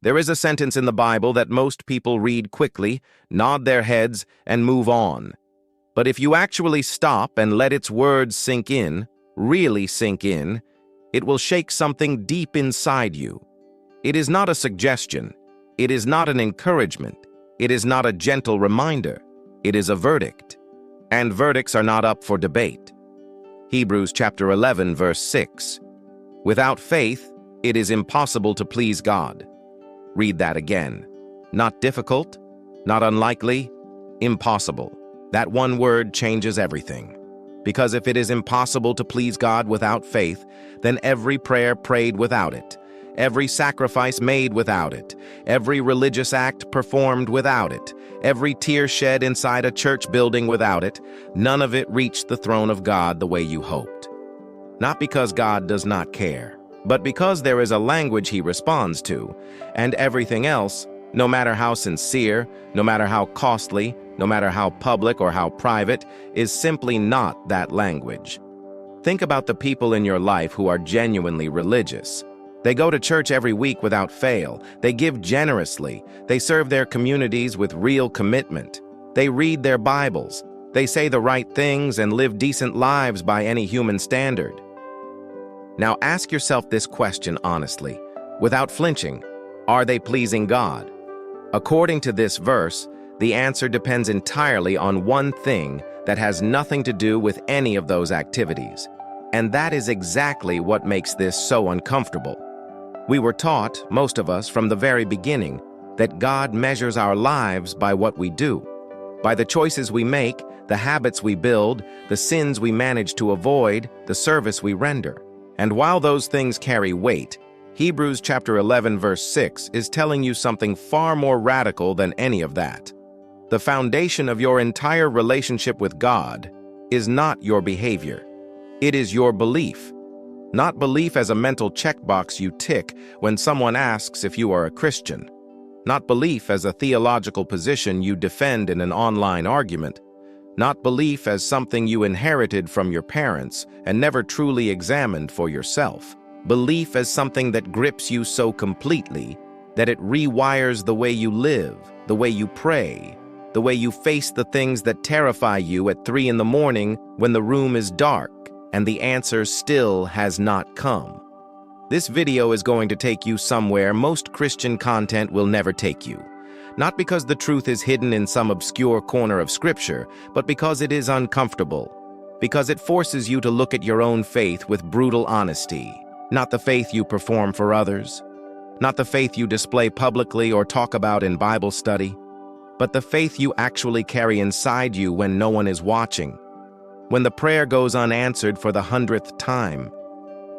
There is a sentence in the Bible that most people read quickly, nod their heads, and move on. But if you actually stop and let its words sink in, really sink in, it will shake something deep inside you. It is not a suggestion. It is not an encouragement. It is not a gentle reminder. It is a verdict. And verdicts are not up for debate. Hebrews chapter 11, verse 6. Without faith, it is impossible to please God. Read that again. Not difficult, not unlikely, impossible. That one word changes everything. Because if it is impossible to please God without faith, then every prayer prayed without it, every sacrifice made without it, every religious act performed without it, every tear shed inside a church building without it, none of it reached the throne of God the way you hoped. Not because God does not care, but because there is a language He responds to, and everything else, no matter how sincere, no matter how costly, no matter how public or how private, is simply not that language. Think about the people in your life who are genuinely religious. They go to church every week without fail. They give generously. They serve their communities with real commitment. They read their Bibles. They say the right things and live decent lives by any human standard. Now ask yourself this question honestly, without flinching. Are they pleasing God? According to this verse, the answer depends entirely on one thing that has nothing to do with any of those activities. And that is exactly what makes this so uncomfortable. We were taught, most of us, from the very beginning, that God measures our lives by what we do, by the choices we make, the habits we build, the sins we manage to avoid, the service we render. And while those things carry weight, Hebrews chapter 11 verse 6 is telling you something far more radical than any of that. The foundation of your entire relationship with God is not your behavior. It is your belief. Not belief as a mental checkbox you tick when someone asks if you are a Christian. Not belief as a theological position you defend in an online argument. Not belief as something you inherited from your parents and never truly examined for yourself. Belief as something that grips you so completely that it rewires the way you live, the way you pray, the way you face the things that terrify you at 3 in the morning when the room is dark and the answer still has not come. This video is going to take you somewhere most Christian content will never take you. Not because the truth is hidden in some obscure corner of Scripture, but because it is uncomfortable. Because it forces you to look at your own faith with brutal honesty. Not the faith you perform for others. Not the faith you display publicly or talk about in Bible study. But the faith you actually carry inside you when no one is watching. When the prayer goes unanswered for the 100th time.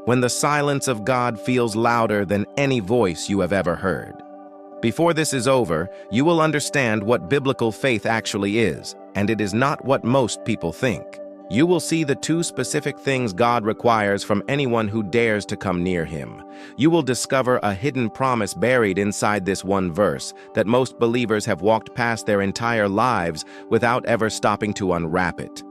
When the silence of God feels louder than any voice you have ever heard. Before this is over, you will understand what biblical faith actually is, and it is not what most people think. You will see the 2 specific things God requires from anyone who dares to come near Him. You will discover a hidden promise buried inside this one verse that most believers have walked past their entire lives without ever stopping to unwrap it.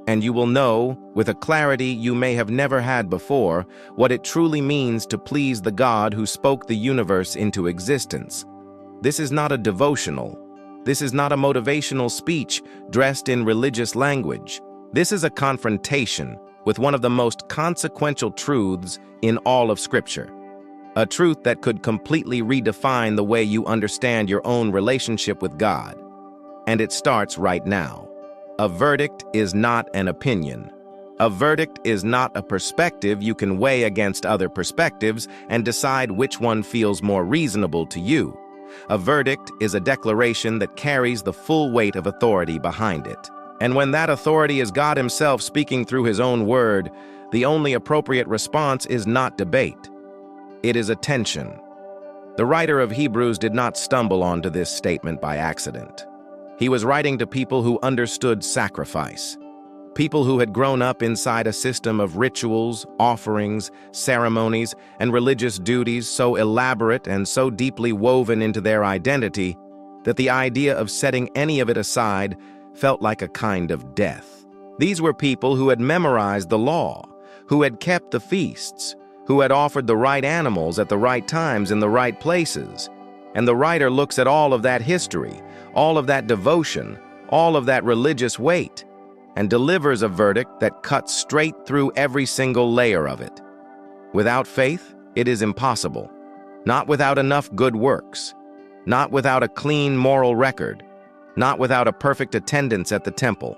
And you will know, with a clarity you may have never had before, what it truly means to please the God who spoke the universe into existence. This is not a devotional. This is not a motivational speech dressed in religious language. This is a confrontation with one of the most consequential truths in all of Scripture. A truth that could completely redefine the way you understand your own relationship with God. And it starts right now. A verdict is not an opinion. A verdict is not a perspective you can weigh against other perspectives and decide which one feels more reasonable to you. A verdict is a declaration that carries the full weight of authority behind it. And when that authority is God Himself speaking through His own word, the only appropriate response is not debate. It is attention. The writer of Hebrews did not stumble onto this statement by accident. He was writing to people who understood sacrifice. People who had grown up inside a system of rituals, offerings, ceremonies, and religious duties so elaborate and so deeply woven into their identity that the idea of setting any of it aside felt like a kind of death. These were people who had memorized the law, who had kept the feasts, who had offered the right animals at the right times in the right places, And the writer looks at all of that history, all of that devotion, all of that religious weight, and delivers a verdict that cuts straight through every single layer of it. Without faith, it is impossible. Not without enough good works. Not without a clean moral record. Not without a perfect attendance at the temple.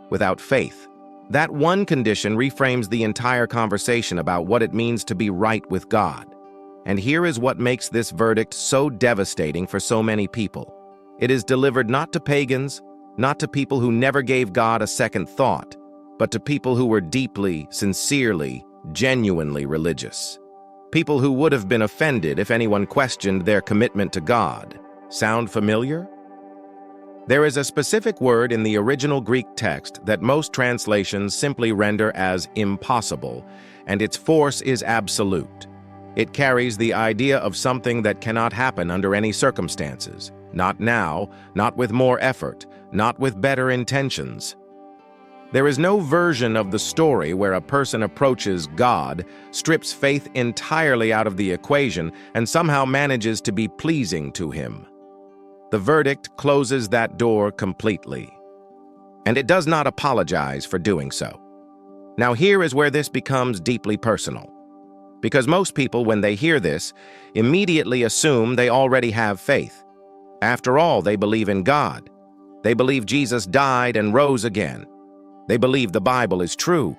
Without faith. That one condition reframes the entire conversation about what it means to be right with God. And here is what makes this verdict so devastating for so many people. It is delivered not to pagans, not to people who never gave God a second thought, but to people who were deeply, sincerely, genuinely religious. People who would have been offended if anyone questioned their commitment to God. Sound familiar? There is a specific word in the original Greek text that most translations simply render as impossible, and its force is absolute. It carries the idea of something that cannot happen under any circumstances. Not now, not with more effort, not with better intentions. There is no version of the story where a person approaches God, strips faith entirely out of the equation, and somehow manages to be pleasing to him. The verdict closes that door completely. And it does not apologize for doing so. Now here is where this becomes deeply personal. Because most people, when they hear this, immediately assume they already have faith. After all, they believe in God. They believe Jesus died and rose again. They believe the Bible is true.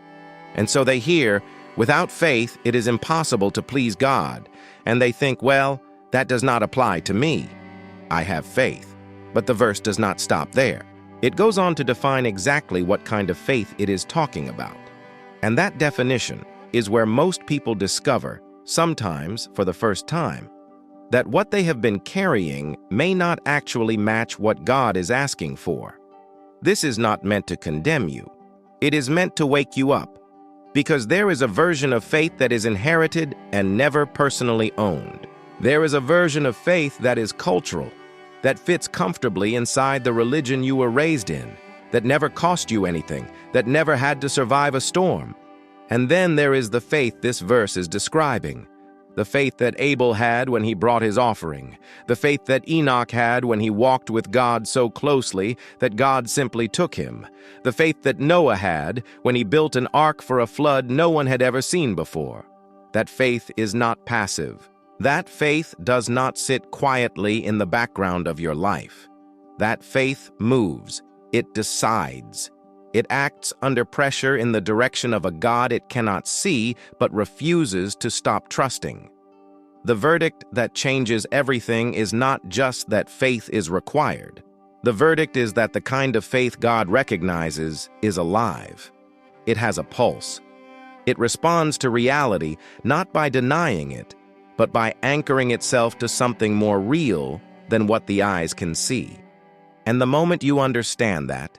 And so they hear, without faith, it is impossible to please God. And they think, well, that does not apply to me. I have faith. But the verse does not stop there. It goes on to define exactly what kind of faith it is talking about. And that definition is where most people discover, sometimes for the first time, that what they have been carrying may not actually match what God is asking for. This is not meant to condemn you. It is meant to wake you up, because there is a version of faith that is inherited and never personally owned. There is a version of faith that is cultural, that fits comfortably inside the religion you were raised in, that never cost you anything, that never had to survive a storm. And then there is the faith this verse is describing. The faith that Abel had when he brought his offering. The faith that Enoch had when he walked with God so closely that God simply took him. The faith that Noah had when he built an ark for a flood no one had ever seen before. That faith is not passive. That faith does not sit quietly in the background of your life. That faith moves. It decides. It acts under pressure in the direction of a God it cannot see but refuses to stop trusting. The verdict that changes everything is not just that faith is required. The verdict is that the kind of faith God recognizes is alive. It has a pulse. It responds to reality not by denying it, but by anchoring itself to something more real than what the eyes can see. And the moment you understand that,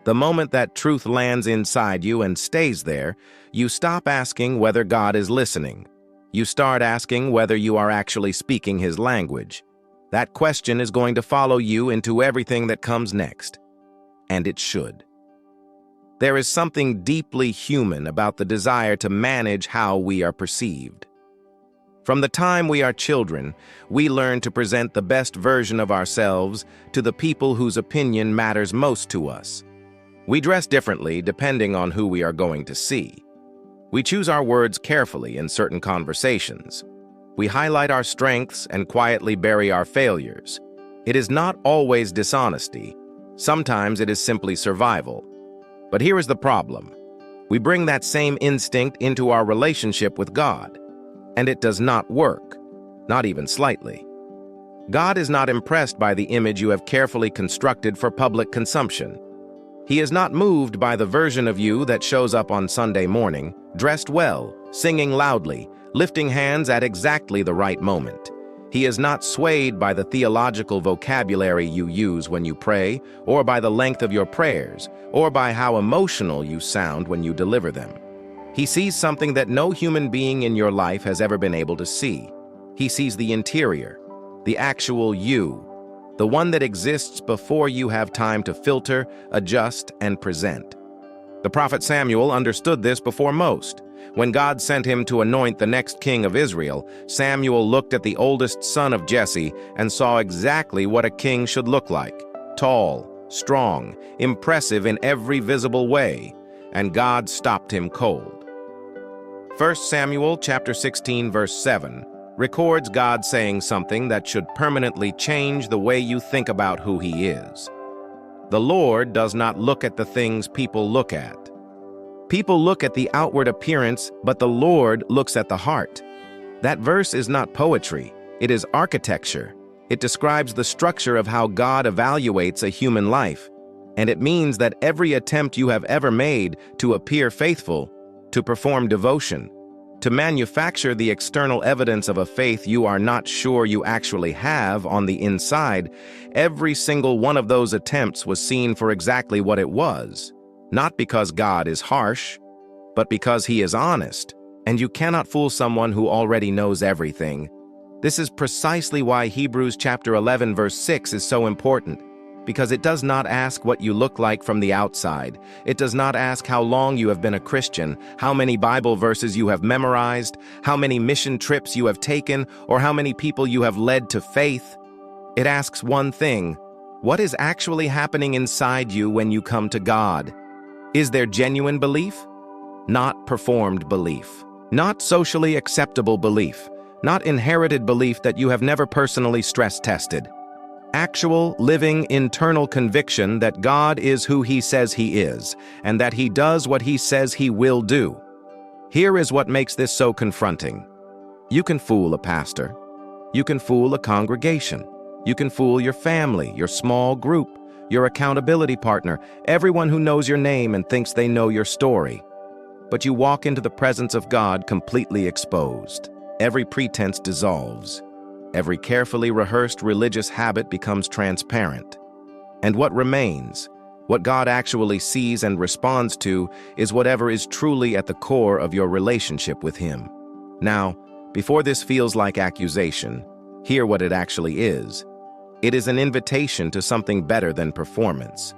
the moment that truth lands inside you and stays there, you stop asking whether God is listening. You start asking whether you are actually speaking His language. That question is going to follow you into everything that comes next. And it should. There is something deeply human about the desire to manage how we are perceived. From the time we are children, we learn to present the best version of ourselves to the people whose opinion matters most to us. We dress differently depending on who we are going to see. We choose our words carefully in certain conversations. We highlight our strengths and quietly bury our failures. It is not always dishonesty. Sometimes it is simply survival. But here is the problem. We bring that same instinct into our relationship with God, and it does not work, not even slightly. God is not impressed by the image you have carefully constructed for public consumption. He is not moved by the version of you that shows up on Sunday morning, dressed well, singing loudly, lifting hands at exactly the right moment. He is not swayed by the theological vocabulary you use when you pray, or by the length of your prayers, or by how emotional you sound when you deliver them. He sees something that no human being in your life has ever been able to see. He sees the interior, the actual you, the one that exists before you have time to filter, adjust, and present. The prophet Samuel understood this before most. When God sent him to anoint the next king of Israel, Samuel looked at the oldest son of Jesse and saw exactly what a king should look like: tall, strong, impressive in every visible way, and God stopped him cold. 1 Samuel chapter 16 verse 7 records God saying something that should permanently change the way you think about who he is. The Lord does not look at the things people look at. People look at the outward appearance, but the Lord looks at the heart. That verse is not poetry, it is architecture. It describes the structure of how God evaluates a human life, and it means that every attempt you have ever made to appear faithful, to perform devotion, to manufacture the external evidence of a faith you are not sure you actually have on the inside, every single one of those attempts was seen for exactly what it was. Not because God is harsh, but because he is honest, and you cannot fool someone who already knows everything. This is precisely why Hebrews chapter 11 verse 6 is so important, because it does not ask what you look like from the outside. It does not ask how long you have been a Christian, how many Bible verses you have memorized, how many mission trips you have taken, or how many people you have led to faith. It asks one thing: what is actually happening inside you when you come to God? Is there genuine belief? Not performed belief. Not socially acceptable belief. Not inherited belief that you have never personally stress-tested. Actual, living, internal conviction that God is who he says he is, and that he does what he says he will do. Here is what makes this so confronting. You can fool a pastor. You can fool a congregation. You can fool your family, your small group, your accountability partner, everyone who knows your name and thinks they know your story. But you walk into the presence of God completely exposed. Every pretense dissolves. Every carefully rehearsed religious habit becomes transparent. And what remains, what God actually sees and responds to, is whatever is truly at the core of your relationship with him. Now, before this feels like accusation, hear what it actually is. It is an invitation to something better than performance.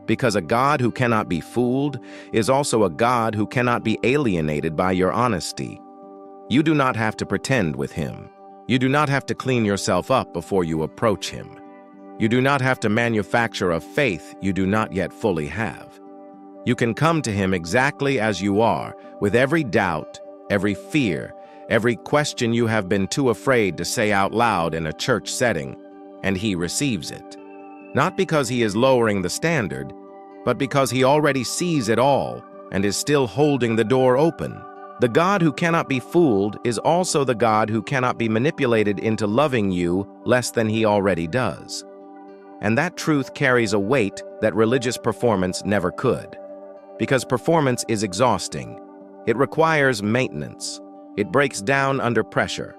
Because a God who cannot be fooled is also a God who cannot be alienated by your honesty. You do not have to pretend with him. You do not have to clean yourself up before you approach him. You do not have to manufacture a faith you do not yet fully have. You can come to him exactly as you are, with every doubt, every fear, every question you have been too afraid to say out loud in a church setting, and he receives it. Not because he is lowering the standard, but because he already sees it all and is still holding the door open. The God who cannot be fooled is also the God who cannot be manipulated into loving you less than he already does. And that truth carries a weight that religious performance never could. Because performance is exhausting. It requires maintenance. It breaks down under pressure.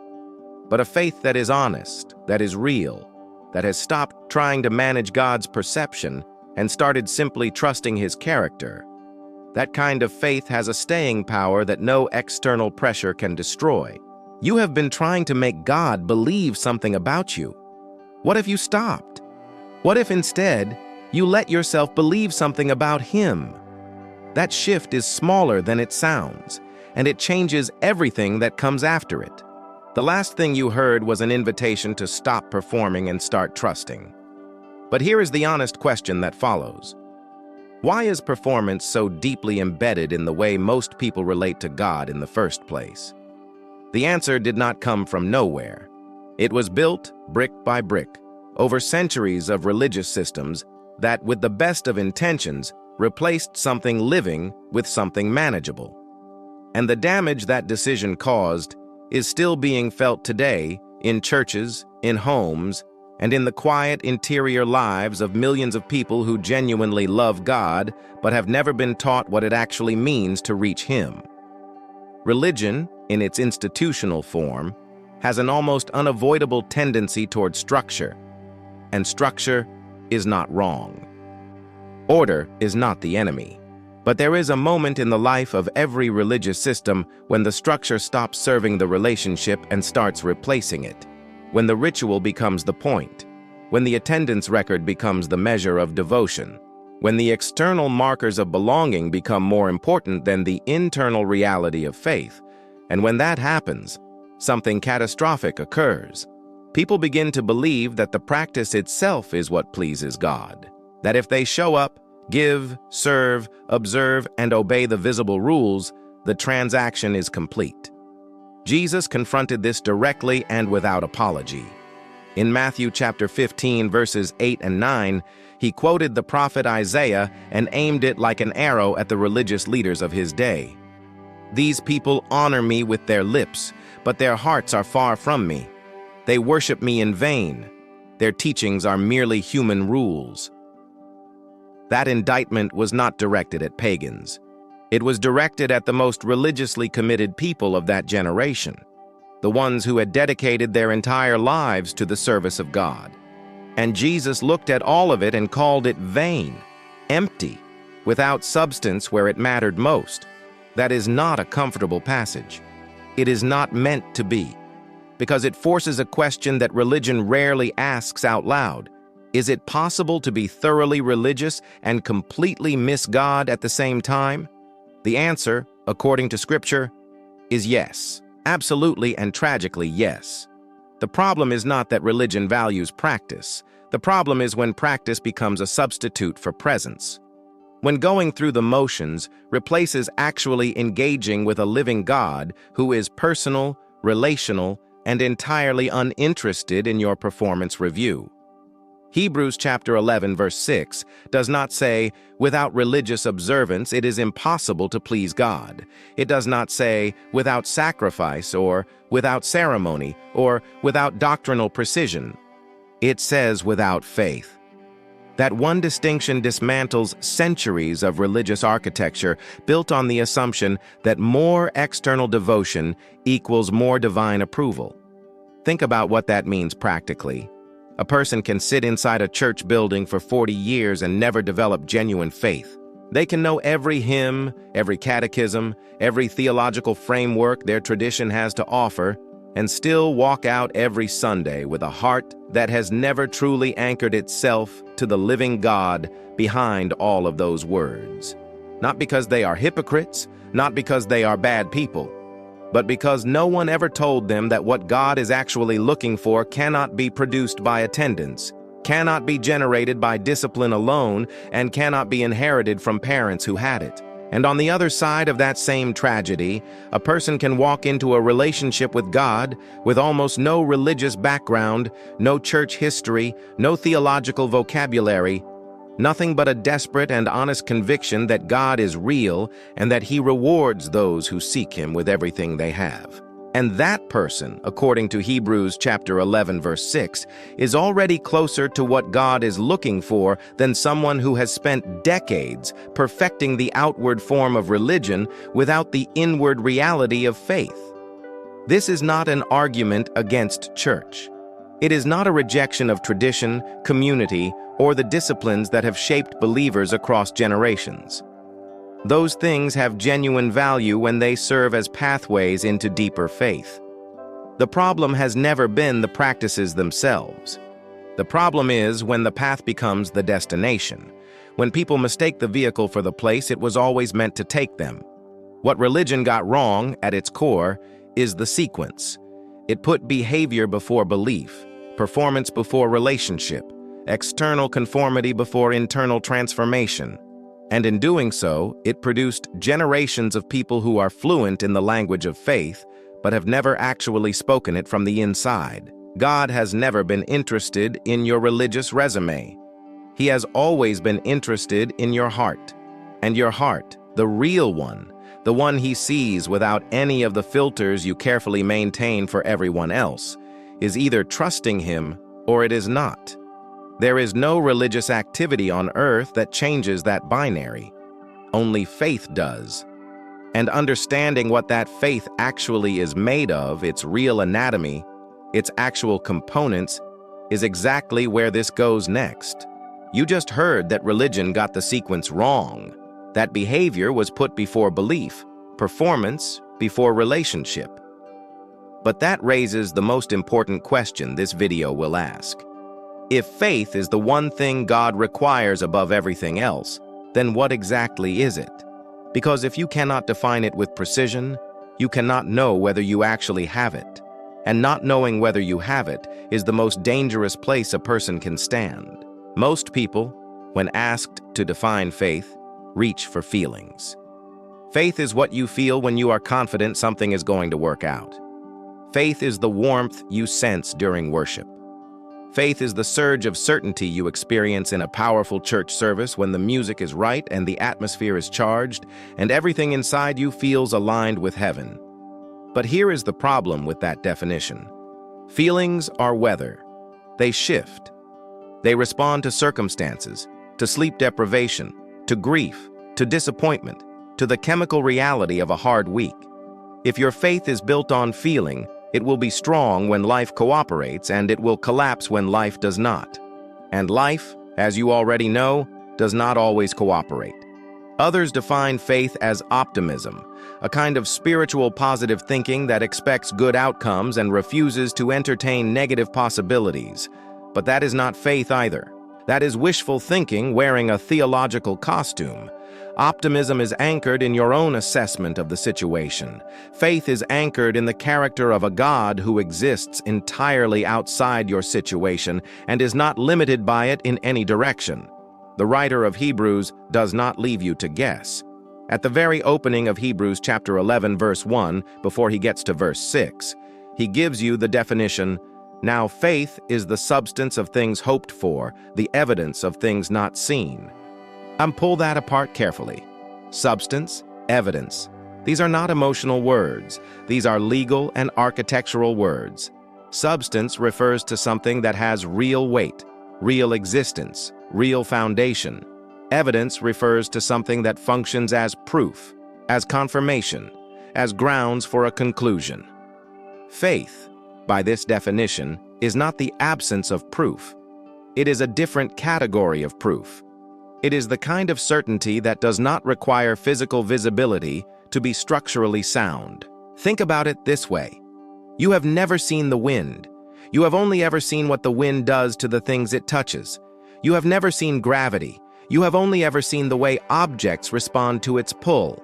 But a faith that is honest, that is real, that has stopped trying to manage God's perception and started simply trusting his character, that kind of faith has a staying power that no external pressure can destroy. You have been trying to make God believe something about you. What if you stopped? What if instead you let yourself believe something about him? That shift is smaller than it sounds, and it changes everything that comes after it. The last thing you heard was an invitation to stop performing and start trusting. But here is the honest question that follows. Why is performance so deeply embedded in the way most people relate to God in the first place? The answer did not come from nowhere. It was built, brick by brick, over centuries of religious systems that, with the best of intentions, replaced something living with something manageable. And the damage that decision caused is still being felt today in churches, in homes, and in the quiet interior lives of millions of people who genuinely love God but have never been taught what it actually means to reach him. Religion, in its institutional form, has an almost unavoidable tendency toward structure, and structure is not wrong. Order is not the enemy. But there is a moment in the life of every religious system when the structure stops serving the relationship and starts replacing it, when the ritual becomes the point, when the attendance record becomes the measure of devotion. when the external markers of belonging become more important than the internal reality of faith. And when that happens, something catastrophic occurs. People begin to believe that the practice itself is what pleases God, that if they show up, give, serve, observe, and obey the visible rules, the transaction is complete. Jesus confronted this directly and without apology. In Matthew chapter 15, verses 8 and 9, he quoted the prophet Isaiah and aimed it like an arrow at the religious leaders of his day. "These people honor me with their lips, but their hearts are far from me. They worship me in vain. Their teachings are merely human rules." That indictment was not directed at pagans. It was directed at the most religiously committed people of that generation, the ones who had dedicated their entire lives to the service of God. And Jesus looked at all of it and called it vain, empty, without substance where it mattered most. That is not a comfortable passage. It is not meant to be, because it forces a question that religion rarely asks out loud. Is it possible to be thoroughly religious and completely miss God at the same time? The answer, according to Scripture, is yes. Absolutely and tragically yes. The problem is not that religion values practice. The problem is when practice becomes a substitute for presence. When going through the motions replaces actually engaging with a living God who is personal, relational, and entirely uninterested in your performance review. Hebrews chapter 11 verse 6 does not say, without religious observance it is impossible to please God. It does not say, without sacrifice or without ceremony or without doctrinal precision. It says without faith. That one distinction dismantles centuries of religious architecture built on the assumption that more external devotion equals more divine approval. Think about what that means practically. A person can sit inside a church building for 40 years and never develop genuine faith. They can know every hymn, every catechism, every theological framework their tradition has to offer, and still walk out every Sunday with a heart that has never truly anchored itself to the living God behind all of those words. Not because they are hypocrites, not because they are bad people, but because no one ever told them that what God is actually looking for cannot be produced by attendance, cannot be generated by discipline alone, and cannot be inherited from parents who had it. And on the other side of that same tragedy, a person can walk into a relationship with God with almost no religious background, no church history, no theological vocabulary, nothing but a desperate and honest conviction that God is real and that He rewards those who seek Him with everything they have. And that person, according to Hebrews chapter 11 verse 6, is already closer to what God is looking for than someone who has spent decades perfecting the outward form of religion without the inward reality of faith. This is not an argument against church. It is not a rejection of tradition, community, or the disciplines that have shaped believers across generations. Those things have genuine value when they serve as pathways into deeper faith. The problem has never been the practices themselves. The problem is when the path becomes the destination. When people mistake the vehicle for the place it was always meant to take them. What religion got wrong, at its core, is the sequence. It put behavior before belief, performance before relationship, external conformity before internal transformation. And in doing so, it produced generations of people who are fluent in the language of faith, but have never actually spoken it from the inside. God has never been interested in your religious resume. He has always been interested in your heart. And your heart, the real one, the one He sees without any of the filters you carefully maintain for everyone else, is either trusting Him or it is not. There is no religious activity on earth that changes that binary. Only faith does. And understanding what that faith actually is made of, its real anatomy, its actual components, is exactly where this goes next. You just heard that religion got the sequence wrong. That behavior was put before belief, performance before relationship. But that raises the most important question this video will ask. If faith is the one thing God requires above everything else, then what exactly is it? Because if you cannot define it with precision, you cannot know whether you actually have it. And not knowing whether you have it is the most dangerous place a person can stand. Most people, when asked to define faith, reach for feelings. Faith is what you feel when you are confident something is going to work out. Faith is the warmth you sense during worship. Faith is the surge of certainty you experience in a powerful church service when the music is right and the atmosphere is charged and everything inside you feels aligned with heaven. But here is the problem with that definition. Feelings are weather. They shift. They respond to circumstances, to sleep deprivation, to grief, to disappointment, to the chemical reality of a hard week. If your faith is built on feeling, it will be strong when life cooperates and it will collapse when life does not. And life, as you already know, does not always cooperate. Others define faith as optimism, a kind of spiritual positive thinking that expects good outcomes and refuses to entertain negative possibilities. But that is not faith either. That is wishful thinking wearing a theological costume. Optimism is anchored in your own assessment of the situation. Faith is anchored in the character of a God who exists entirely outside your situation and is not limited by it in any direction. The writer of Hebrews does not leave you to guess. At the very opening of Hebrews chapter 11, verse 1, before he gets to verse 6, he gives you the definition, "Now faith is the substance of things hoped for, the evidence of things not seen." Pull that apart carefully. Substance, evidence. These are not emotional words. These are legal and architectural words. Substance refers to something that has real weight, real existence, real foundation. Evidence refers to something that functions as proof, as confirmation, as grounds for a conclusion. Faith, by this definition, is not the absence of proof. It is a different category of proof. It is the kind of certainty that does not require physical visibility to be structurally sound. Think about it this way. You have never seen the wind. You have only ever seen what the wind does to the things it touches. You have never seen gravity. You have only ever seen the way objects respond to its pull.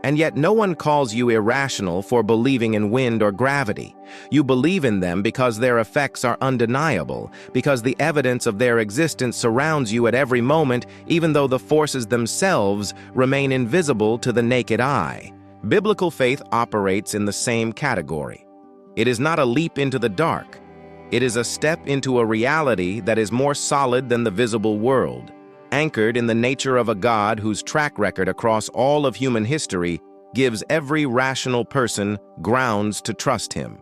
And yet no one calls you irrational for believing in wind or gravity. You believe in them because their effects are undeniable, because the evidence of their existence surrounds you at every moment, even though the forces themselves remain invisible to the naked eye. Biblical faith operates in the same category. It is not a leap into the dark. It is a step into a reality that is more solid than the visible world, anchored in the nature of a God whose track record across all of human history gives every rational person grounds to trust him.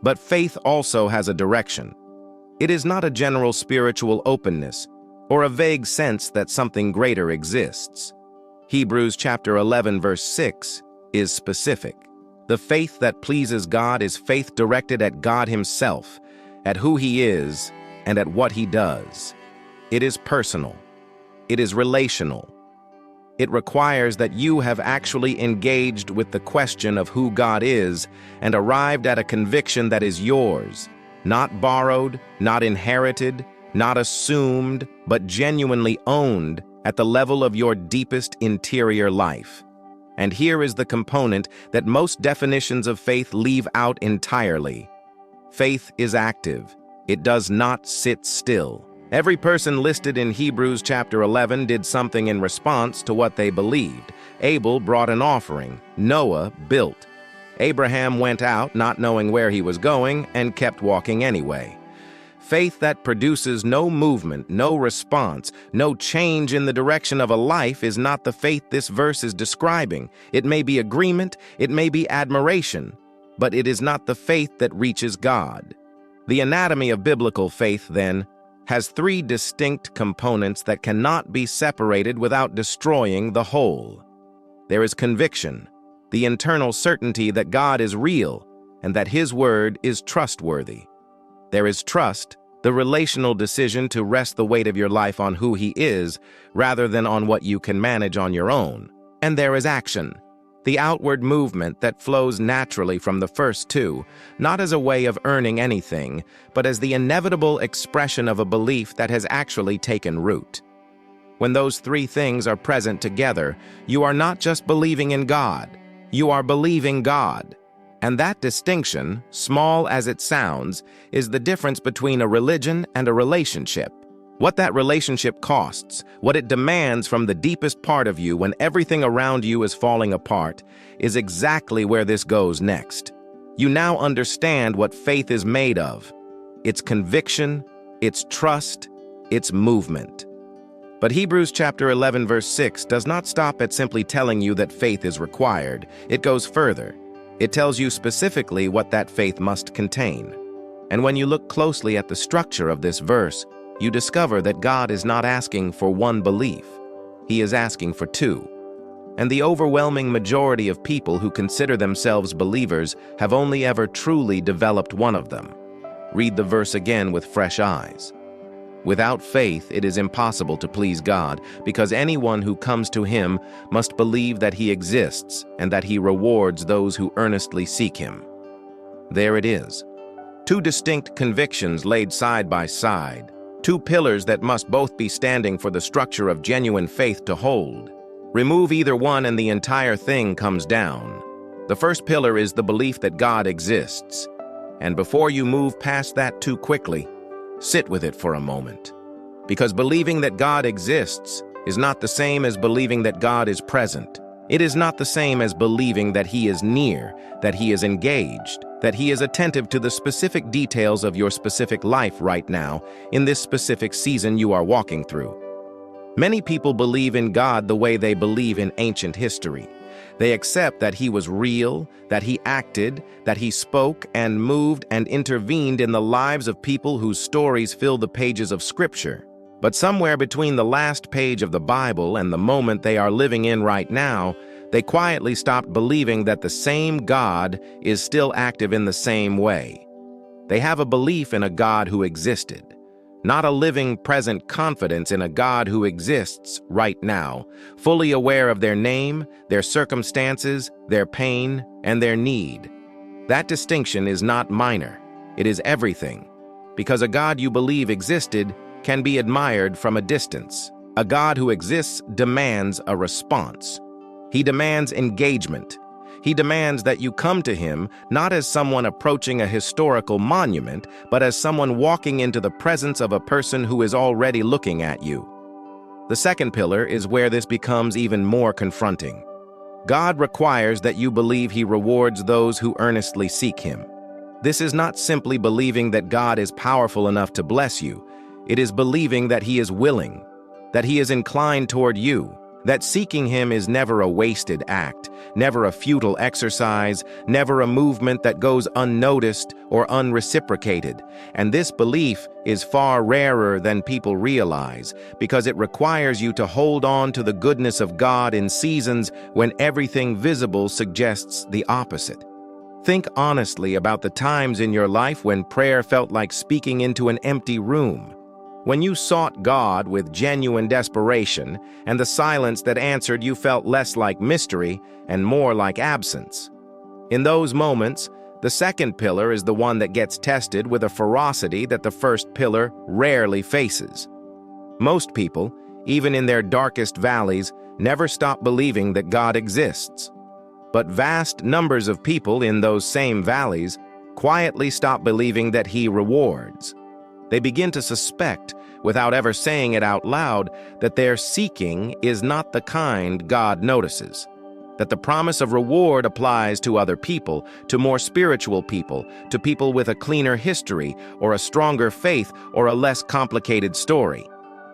But faith also has a direction. It is not a general spiritual openness or a vague sense that something greater exists. Hebrews chapter 11 verse 6 is specific. The faith that pleases God is faith directed at God himself, at who he is, and at what he does. It is personal. It is relational. It requires that you have actually engaged with the question of who God is and arrived at a conviction that is yours, not borrowed, not inherited, not assumed, but genuinely owned at the level of your deepest interior life. And here is the component that most definitions of faith leave out entirely. Faith is active. It does not sit still. Every person listed in Hebrews chapter 11 did something in response to what they believed. Abel brought an offering. Noah built. Abraham went out, not knowing where he was going, and kept walking anyway. Faith that produces no movement, no response, no change in the direction of a life is not the faith this verse is describing. It may be agreement, it may be admiration, but it is not the faith that reaches God. The anatomy of biblical faith, then, has three distinct components that cannot be separated without destroying the whole. There is conviction, the internal certainty that God is real and that his word is trustworthy. There is trust, the relational decision to rest the weight of your life on who he is rather than on what you can manage on your own. And there is action, the outward movement that flows naturally from the first two, not as a way of earning anything, but as the inevitable expression of a belief that has actually taken root. When those three things are present together, you are not just believing in God, you are believing God. And that distinction, small as it sounds, is the difference between a religion and a relationship. What that relationship costs, what it demands from the deepest part of you when everything around you is falling apart, is exactly where this goes next. You now understand what faith is made of. Its conviction, its trust, its movement. But Hebrews chapter 11 verse 6 does not stop at simply telling you that faith is required. It goes further. It tells you specifically what that faith must contain. And when you look closely at the structure of this verse, you discover that God is not asking for one belief. He is asking for two. And the overwhelming majority of people who consider themselves believers have only ever truly developed one of them. Read the verse again with fresh eyes. Without faith, it is impossible to please God, because anyone who comes to Him must believe that He exists and that He rewards those who earnestly seek Him. There it is. Two distinct convictions laid side by side. Two pillars that must both be standing for the structure of genuine faith to hold. Remove either one and the entire thing comes down. The first pillar is the belief that God exists. And before you move past that too quickly, sit with it for a moment. Because believing that God exists is not the same as believing that God is present. It is not the same as believing that He is near, that He is engaged, that He is attentive to the specific details of your specific life right now, in this specific season you are walking through. Many people believe in God the way they believe in ancient history. They accept that He was real, that He acted, that He spoke and moved and intervened in the lives of people whose stories fill the pages of Scripture. But somewhere between the last page of the Bible and the moment they are living in right now, they quietly stopped believing that the same God is still active in the same way. They have a belief in a God who existed, not a living, present confidence in a God who exists right now, fully aware of their name, their circumstances, their pain, and their need. That distinction is not minor. It is everything. Because a God you believe existed can be admired from a distance. A God who exists demands a response. He demands engagement. He demands that you come to Him not as someone approaching a historical monument, but as someone walking into the presence of a person who is already looking at you. The second pillar is where this becomes even more confronting. God requires that you believe He rewards those who earnestly seek Him. This is not simply believing that God is powerful enough to bless you. It is believing that He is willing, that He is inclined toward you, that seeking Him is never a wasted act, never a futile exercise, never a movement that goes unnoticed or unreciprocated. And this belief is far rarer than people realize, because it requires you to hold on to the goodness of God in seasons when everything visible suggests the opposite. Think honestly about the times in your life when prayer felt like speaking into an empty room. When you sought God with genuine desperation, and the silence that answered you felt less like mystery and more like absence. In those moments, the second pillar is the one that gets tested with a ferocity that the first pillar rarely faces. Most people, even in their darkest valleys, never stop believing that God exists. But vast numbers of people in those same valleys quietly stop believing that He rewards. They begin to suspect, without ever saying it out loud, that their seeking is not the kind God notices. That the promise of reward applies to other people, to more spiritual people, to people with a cleaner history, or a stronger faith, or a less complicated story.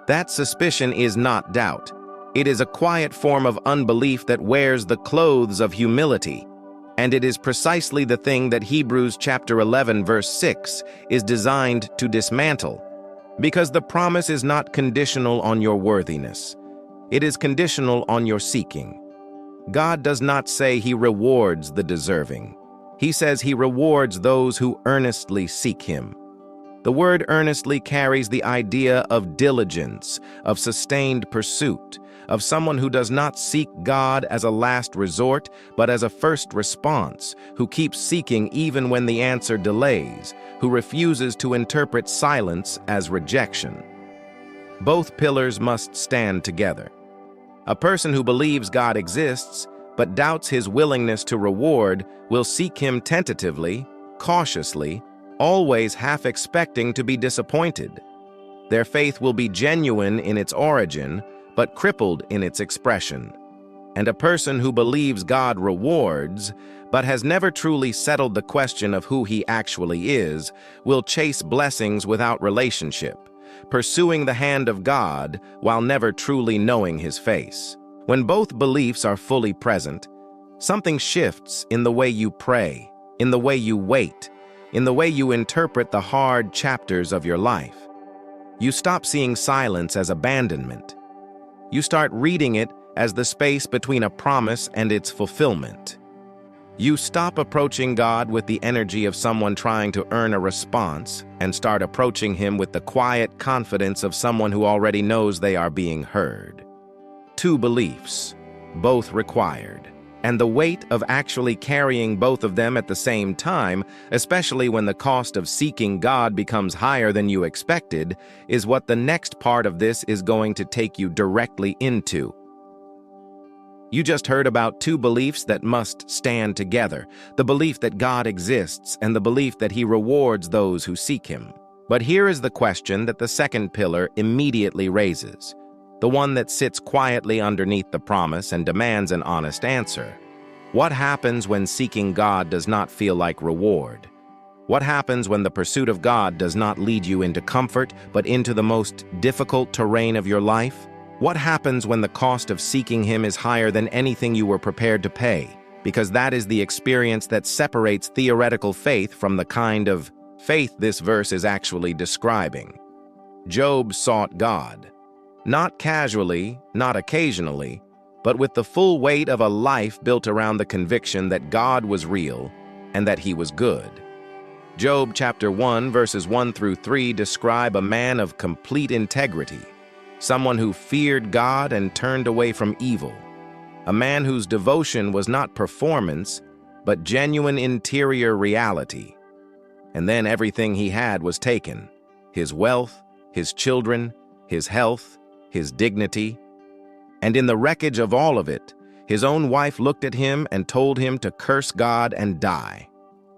That suspicion is not doubt. It is a quiet form of unbelief that wears the clothes of humility. And it is precisely the thing that Hebrews chapter 11 verse 6 is designed to dismantle. Because the promise is not conditional on your worthiness. It is conditional on your seeking. God does not say He rewards the deserving. He says He rewards those who earnestly seek Him. The word earnestly carries the idea of diligence, of sustained pursuit, of someone who does not seek God as a last resort, but as a first response, who keeps seeking even when the answer delays, who refuses to interpret silence as rejection. Both pillars must stand together. A person who believes God exists, but doubts his willingness to reward, will seek him tentatively, cautiously, always half expecting to be disappointed. Their faith will be genuine in its origin, but crippled in its expression. And a person who believes God rewards, but has never truly settled the question of who he actually is, will chase blessings without relationship, pursuing the hand of God while never truly knowing his face. When both beliefs are fully present, something shifts in the way you pray, in the way you wait, in the way you interpret the hard chapters of your life. You stop seeing silence as abandonment. You start reading it as the space between a promise and its fulfillment. You stop approaching God with the energy of someone trying to earn a response and start approaching him with the quiet confidence of someone who already knows they are being heard. Two beliefs, both required. And the weight of actually carrying both of them at the same time, especially when the cost of seeking God becomes higher than you expected, is what the next part of this is going to take you directly into. You just heard about two beliefs that must stand together, the belief that God exists and the belief that he rewards those who seek him. But here is the question that the second pillar immediately raises, the one that sits quietly underneath the promise and demands an honest answer. What happens when seeking God does not feel like reward? What happens when the pursuit of God does not lead you into comfort, but into the most difficult terrain of your life? What happens when the cost of seeking him is higher than anything you were prepared to pay? Because that is the experience that separates theoretical faith from the kind of faith this verse is actually describing. Job sought God. Not casually, not occasionally, but with the full weight of a life built around the conviction that God was real and that he was good. Job chapter 1 verses 1 through 3 describe a man of complete integrity, someone who feared God and turned away from evil, a man whose devotion was not performance, but genuine interior reality. And then everything he had was taken, his wealth, his children, his health, his dignity, and in the wreckage of all of it, his own wife looked at him and told him to curse God and die.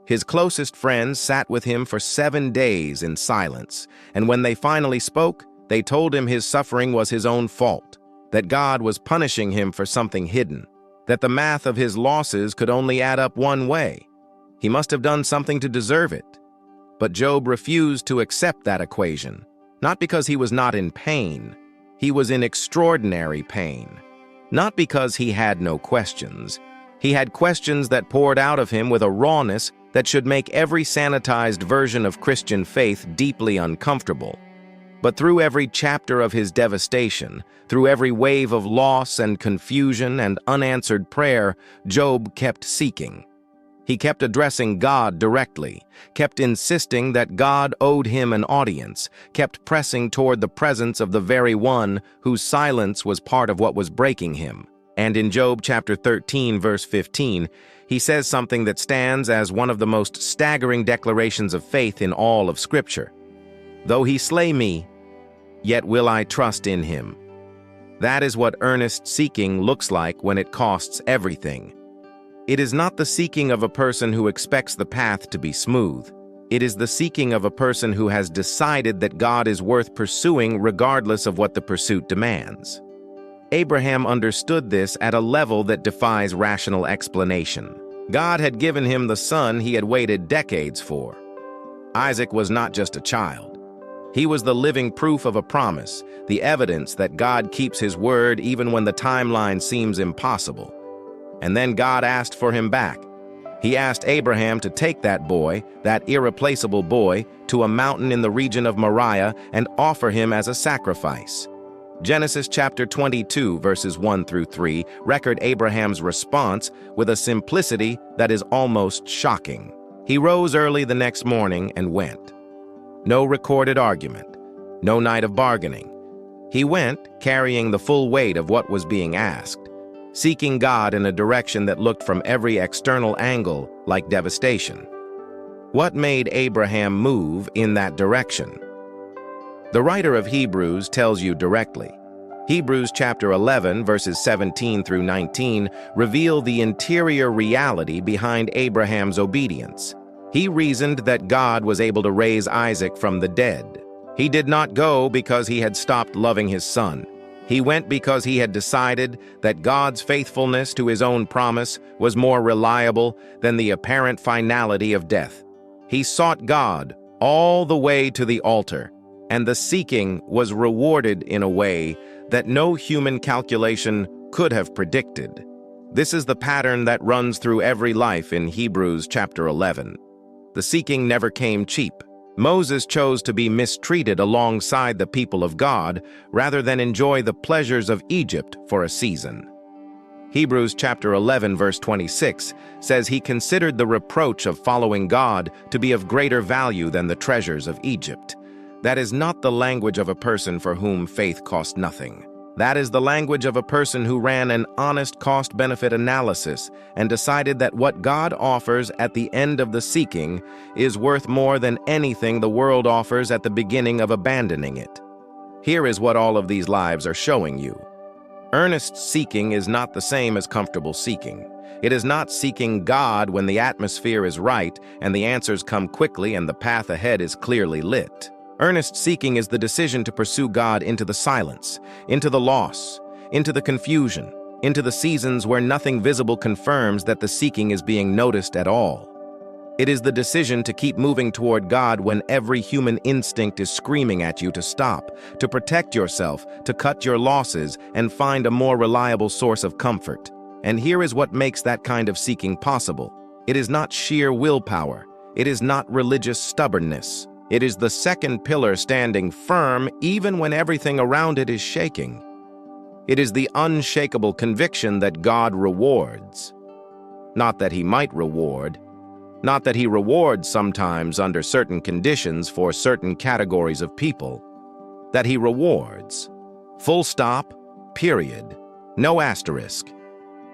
His closest friends sat with him for 7 days in silence, and when they finally spoke, they told him his suffering was his own fault, that God was punishing him for something hidden, that the math of his losses could only add up one way. He must have done something to deserve it. But Job refused to accept that equation, not because he was not in pain. He was in extraordinary pain. Not because he had no questions. He had questions that poured out of him with a rawness that should make every sanitized version of Christian faith deeply uncomfortable. But through every chapter of his devastation, through every wave of loss and confusion and unanswered prayer, Job kept seeking. He kept addressing God directly, kept insisting that God owed him an audience, kept pressing toward the presence of the very one whose silence was part of what was breaking him. And in Job chapter 13, verse 15, he says something that stands as one of the most staggering declarations of faith in all of Scripture. Though he slay me, yet will I trust in him. That is what earnest seeking looks like when it costs everything. It is not the seeking of a person who expects the path to be smooth. It is the seeking of a person who has decided that God is worth pursuing regardless of what the pursuit demands. Abraham understood this at a level that defies rational explanation. God had given him the son he had waited decades for. Isaac was not just a child. He was the living proof of a promise, the evidence that God keeps his word even when the timeline seems impossible. And then God asked for him back. He asked Abraham to take that boy, that irreplaceable boy, to a mountain in the region of Moriah and offer him as a sacrifice. Genesis chapter 22, verses 1 through 3, record Abraham's response with a simplicity that is almost shocking. He rose early the next morning and went. No recorded argument, no night of bargaining. He went, carrying the full weight of what was being asked, seeking God in a direction that looked from every external angle like devastation. What made Abraham move in that direction? The writer of Hebrews tells you directly. Hebrews chapter 11, verses 17 through 19 reveal the interior reality behind Abraham's obedience. He reasoned that God was able to raise Isaac from the dead. He did not go because he had stopped loving his son. He went because he had decided that God's faithfulness to his own promise was more reliable than the apparent finality of death. He sought God all the way to the altar, and the seeking was rewarded in a way that no human calculation could have predicted. This is the pattern that runs through every life in Hebrews chapter 11. The seeking never came cheap. Moses chose to be mistreated alongside the people of God rather than enjoy the pleasures of Egypt for a season. Hebrews chapter 11 verse 26 says he considered the reproach of following God to be of greater value than the treasures of Egypt. That is not the language of a person for whom faith cost nothing. That is the language of a person who ran an honest cost-benefit analysis and decided that what God offers at the end of the seeking is worth more than anything the world offers at the beginning of abandoning it. Here is what all of these lives are showing you. Earnest seeking is not the same as comfortable seeking. It is not seeking God when the atmosphere is right and the answers come quickly and the path ahead is clearly lit. Earnest seeking is the decision to pursue God into the silence, into the loss, into the confusion, into the seasons where nothing visible confirms that the seeking is being noticed at all. It is the decision to keep moving toward God when every human instinct is screaming at you to stop, to protect yourself, to cut your losses, and find a more reliable source of comfort. And here is what makes that kind of seeking possible. It is not sheer willpower. It is not religious stubbornness. It is the second pillar standing firm even when everything around it is shaking. It is the unshakable conviction that God rewards. Not that he might reward. Not that he rewards sometimes under certain conditions for certain categories of people. That he rewards. Full stop, period. No asterisk.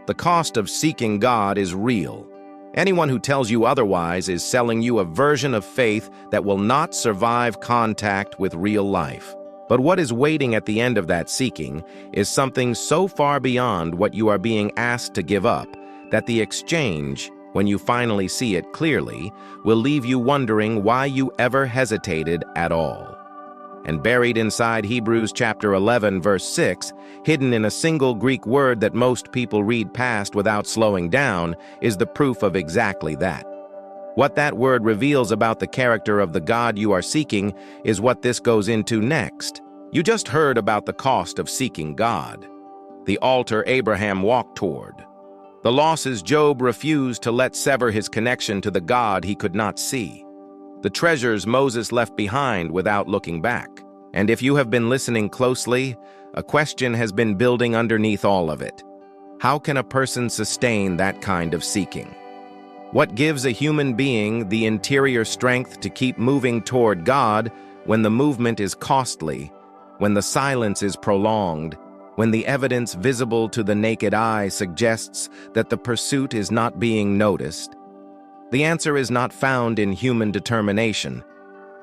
The cost of seeking God is real. Anyone who tells you otherwise is selling you a version of faith that will not survive contact with real life. But what is waiting at the end of that seeking is something so far beyond what you are being asked to give up that the exchange, when you finally see it clearly, will leave you wondering why you ever hesitated at all. And buried inside Hebrews chapter 11 verse 6, hidden in a single Greek word that most people read past without slowing down, is the proof of exactly that. What that word reveals about the character of the God you are seeking is what this goes into next. You just heard about the cost of seeking God. The altar Abraham walked toward. The losses Job refused to let sever his connection to the God he could not see. The treasures Moses left behind without looking back. And if you have been listening closely, a question has been building underneath all of it. How can a person sustain that kind of seeking? What gives a human being the interior strength to keep moving toward God when the movement is costly, when the silence is prolonged, when the evidence visible to the naked eye suggests that the pursuit is not being noticed? The answer is not found in human determination.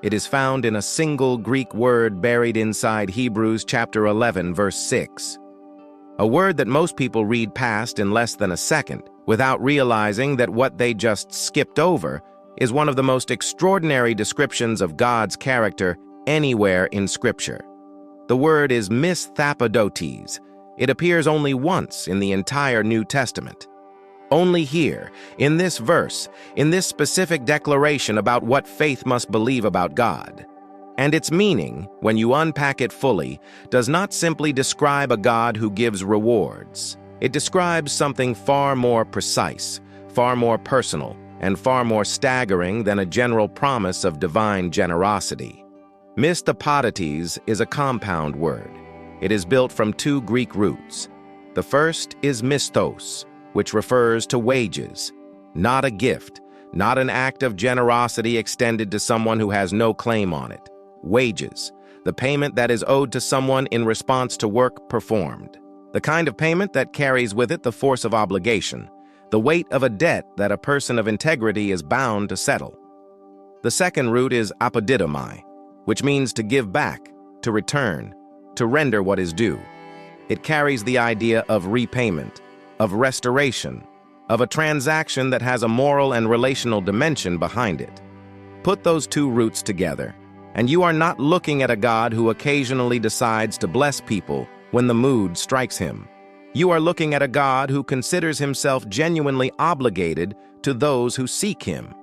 It is found in a single Greek word buried inside Hebrews chapter 11, verse 6. A word that most people read past in less than a second, without realizing that what they just skipped over is one of the most extraordinary descriptions of God's character anywhere in Scripture. The word is misthapodotes. It appears only once in the entire New Testament. Only here, in this verse, in this specific declaration about what faith must believe about God. And its meaning, when you unpack it fully, does not simply describe a God who gives rewards. It describes something far more precise, far more personal, and far more staggering than a general promise of divine generosity. Misthapodotes is a compound word. It is built from two Greek roots. The first is misthos, which refers to wages, not a gift, not an act of generosity extended to someone who has no claim on it. Wages, the payment that is owed to someone in response to work performed, the kind of payment that carries with it the force of obligation, the weight of a debt that a person of integrity is bound to settle. The second root is apodidomai, which means to give back, to return, to render what is due. It carries the idea of repayment, of restoration, of a transaction that has a moral and relational dimension behind it. Put those two roots together, and you are not looking at a God who occasionally decides to bless people when the mood strikes him. You are looking at a God who considers himself genuinely obligated to those who seek him.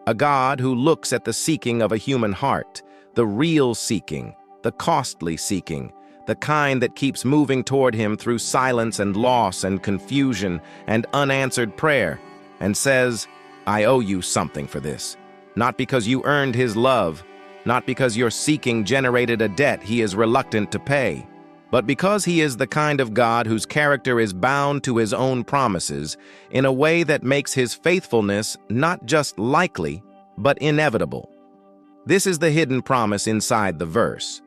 A God who looks at the seeking of a human heart, the real seeking, the costly seeking, the kind that keeps moving toward him through silence and loss and confusion and unanswered prayer, and says, I owe you something for this. Not because you earned his love, not because your seeking generated a debt he is reluctant to pay, but because he is the kind of God whose character is bound to his own promises in a way that makes his faithfulness not just likely, but inevitable. This is the hidden promise inside the verse.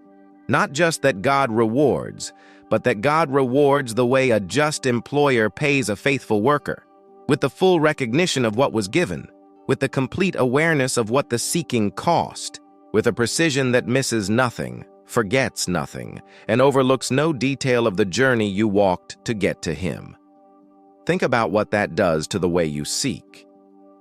Not just that God rewards, but that God rewards the way a just employer pays a faithful worker, with the full recognition of what was given, with the complete awareness of what the seeking cost, with a precision that misses nothing, forgets nothing, and overlooks no detail of the journey you walked to get to him. Think about what that does to the way you seek.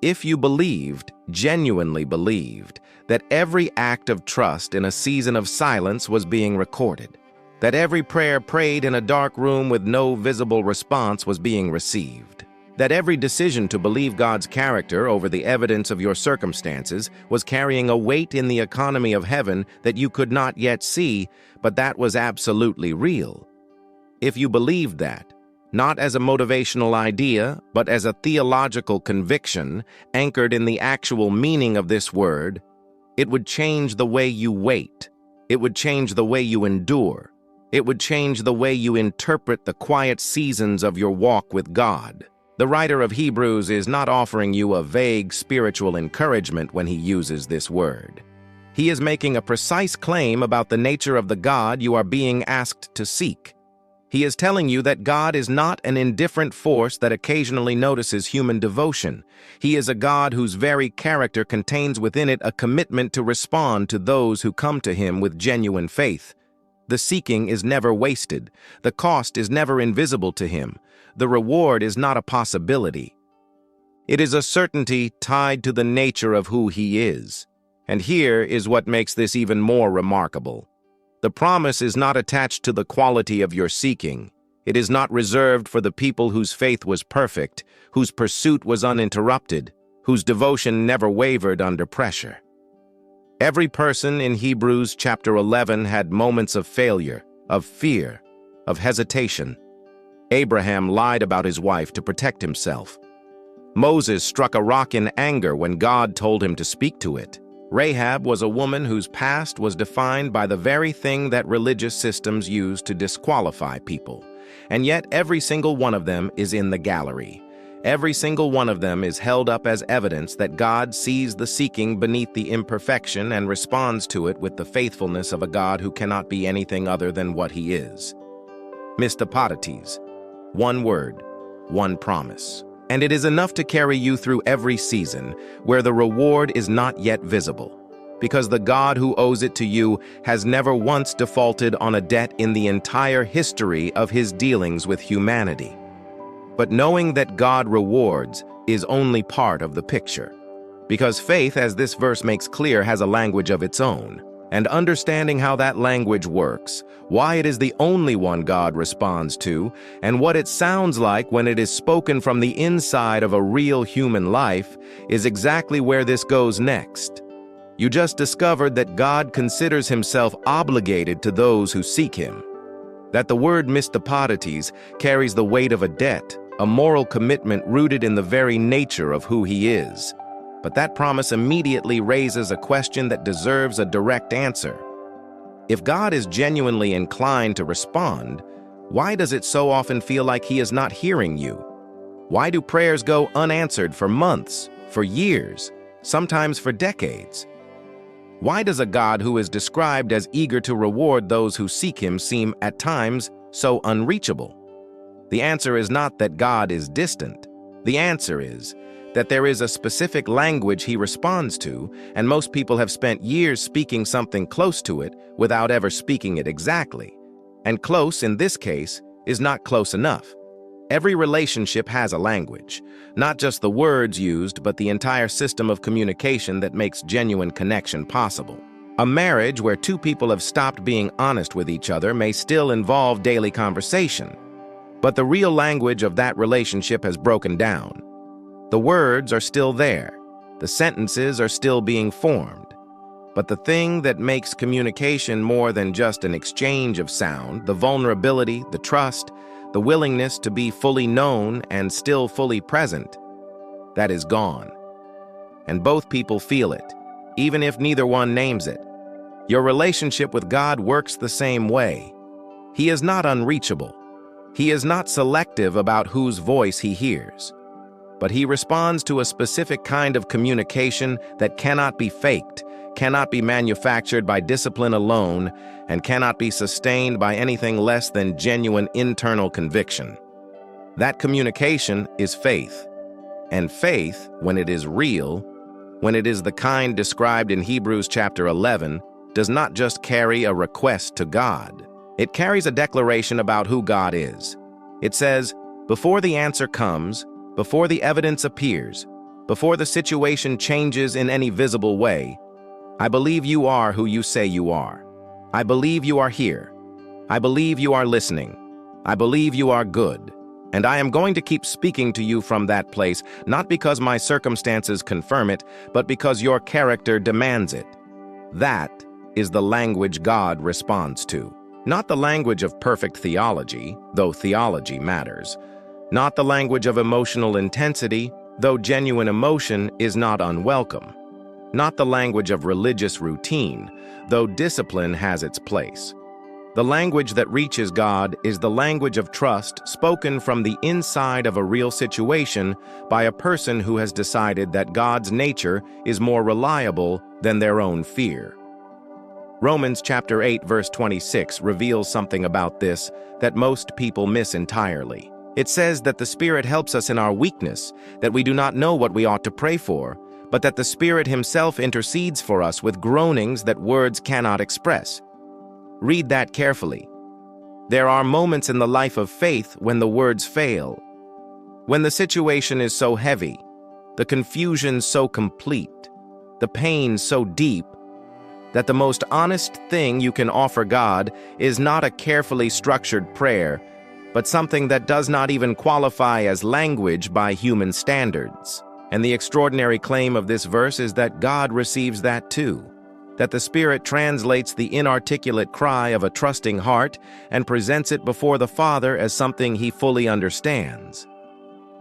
If you believed, genuinely believed, that every act of trust in a season of silence was being recorded, that every prayer prayed in a dark room with no visible response was being received, that every decision to believe God's character over the evidence of your circumstances was carrying a weight in the economy of heaven that you could not yet see, but that was absolutely real. If you believed that, not as a motivational idea, but as a theological conviction anchored in the actual meaning of this word, it would change the way you wait. It would change the way you endure. It would change the way you interpret the quiet seasons of your walk with God. The writer of Hebrews is not offering you a vague spiritual encouragement when he uses this word. He is making a precise claim about the nature of the God you are being asked to seek. He is telling you that God is not an indifferent force that occasionally notices human devotion. He is a God whose very character contains within it a commitment to respond to those who come to him with genuine faith. The seeking is never wasted. The cost is never invisible to him. The reward is not a possibility. It is a certainty tied to the nature of who he is. And here is what makes this even more remarkable. The promise is not attached to the quality of your seeking. It is not reserved for the people whose faith was perfect, whose pursuit was uninterrupted, whose devotion never wavered under pressure. Every person in Hebrews chapter 11 had moments of failure, of fear, of hesitation. Abraham lied about his wife to protect himself. Moses struck a rock in anger when God told him to speak to it. Rahab was a woman whose past was defined by the very thing that religious systems use to disqualify people. And yet every single one of them is in the gallery. Every single one of them is held up as evidence that God sees the seeking beneath the imperfection and responds to it with the faithfulness of a God who cannot be anything other than what he is. Mistopotates. One word, one promise. And it is enough to carry you through every season where the reward is not yet visible, because the God who owes it to you has never once defaulted on a debt in the entire history of his dealings with humanity. But knowing that God rewards is only part of the picture, because faith, as this verse makes clear, has a language of its own. And understanding how that language works, why it is the only one God responds to, and what it sounds like when it is spoken from the inside of a real human life, is exactly where this goes next. You just discovered that God considers himself obligated to those who seek him. That the word mistopotates carries the weight of a debt, a moral commitment rooted in the very nature of who he is. But that promise immediately raises a question that deserves a direct answer. If God is genuinely inclined to respond, why does it so often feel like he is not hearing you? Why do prayers go unanswered for months, for years, sometimes for decades? Why does a God who is described as eager to reward those who seek him seem, at times, so unreachable? The answer is not that God is distant. The answer is that there is a specific language he responds to, and most people have spent years speaking something close to it without ever speaking it exactly. And close, in this case, is not close enough. Every relationship has a language, not just the words used, but the entire system of communication that makes genuine connection possible. A marriage where two people have stopped being honest with each other may still involve daily conversation, but the real language of that relationship has broken down. The words are still there, the sentences are still being formed, but the thing that makes communication more than just an exchange of sound, the vulnerability, the trust, the willingness to be fully known and still fully present, that is gone. And both people feel it, even if neither one names it. Your relationship with God works the same way. He is not unreachable. He is not selective about whose voice he hears. But he responds to a specific kind of communication that cannot be faked, cannot be manufactured by discipline alone, and cannot be sustained by anything less than genuine internal conviction. That communication is faith. And faith, when it is real, when it is the kind described in Hebrews chapter 11, does not just carry a request to God. It carries a declaration about who God is. It says, before the answer comes, before the evidence appears, before the situation changes in any visible way, I believe you are who you say you are. I believe you are here. I believe you are listening. I believe you are good. And I am going to keep speaking to you from that place, not because my circumstances confirm it, but because your character demands it. That is the language God responds to. Not the language of perfect theology, though theology matters. Not the language of emotional intensity, though genuine emotion is not unwelcome. Not the language of religious routine, though discipline has its place. The language that reaches God is the language of trust spoken from the inside of a real situation by a person who has decided that God's nature is more reliable than their own fear. Romans chapter 8 verse 26 reveals something about this that most people miss entirely. It says that the Spirit helps us in our weakness, that we do not know what we ought to pray for, but that the Spirit himself intercedes for us with groanings that words cannot express. Read that carefully. There are moments in the life of faith when the words fail, when the situation is so heavy, the confusion so complete, the pain so deep, that the most honest thing you can offer God is not a carefully structured prayer, but something that does not even qualify as language by human standards. And the extraordinary claim of this verse is that God receives that too, that the Spirit translates the inarticulate cry of a trusting heart and presents it before the Father as something he fully understands.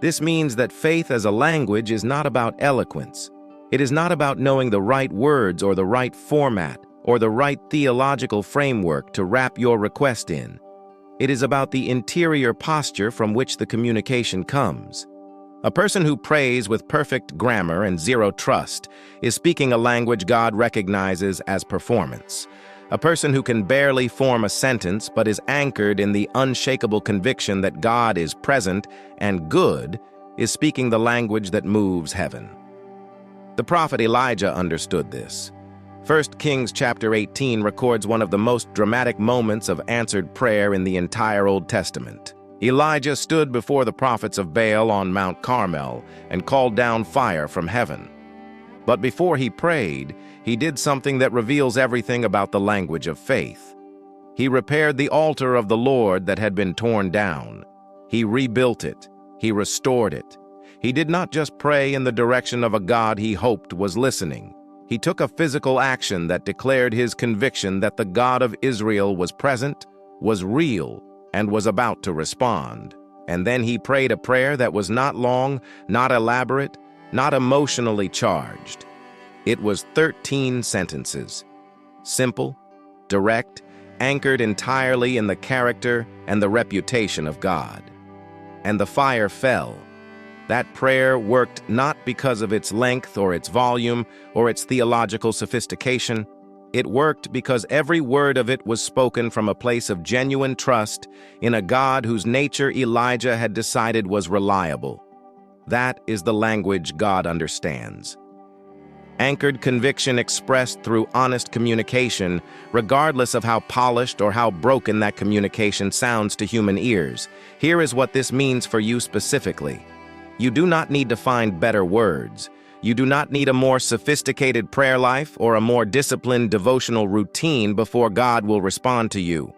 This means that faith as a language is not about eloquence. It is not about knowing the right words or the right format or the right theological framework to wrap your request in. It is about the interior posture from which the communication comes. A person who prays with perfect grammar and zero trust is speaking a language God recognizes as performance. A person who can barely form a sentence but is anchored in the unshakable conviction that God is present and good is speaking the language that moves heaven. The prophet Elijah understood this. 1 Kings chapter 18 records one of the most dramatic moments of answered prayer in the entire Old Testament. Elijah stood before the prophets of Baal on Mount Carmel and called down fire from heaven. But before he prayed, he did something that reveals everything about the language of faith. He repaired the altar of the Lord that had been torn down. He rebuilt it. He restored it. He did not just pray in the direction of a God he hoped was listening. He took a physical action that declared his conviction that the God of Israel was present, was real, and was about to respond. And then he prayed a prayer that was not long, not elaborate, not emotionally charged. It was 13 sentences. Simple, direct, anchored entirely in the character and the reputation of God. And the fire fell. That prayer worked not because of its length or its volume or its theological sophistication. It worked because every word of it was spoken from a place of genuine trust in a God whose nature Elijah had decided was reliable. That is the language God understands. Anchored conviction expressed through honest communication, regardless of how polished or how broken that communication sounds to human ears. Here is what this means for you specifically. You do not need to find better words. You do not need a more sophisticated prayer life or a more disciplined devotional routine before God will respond to you.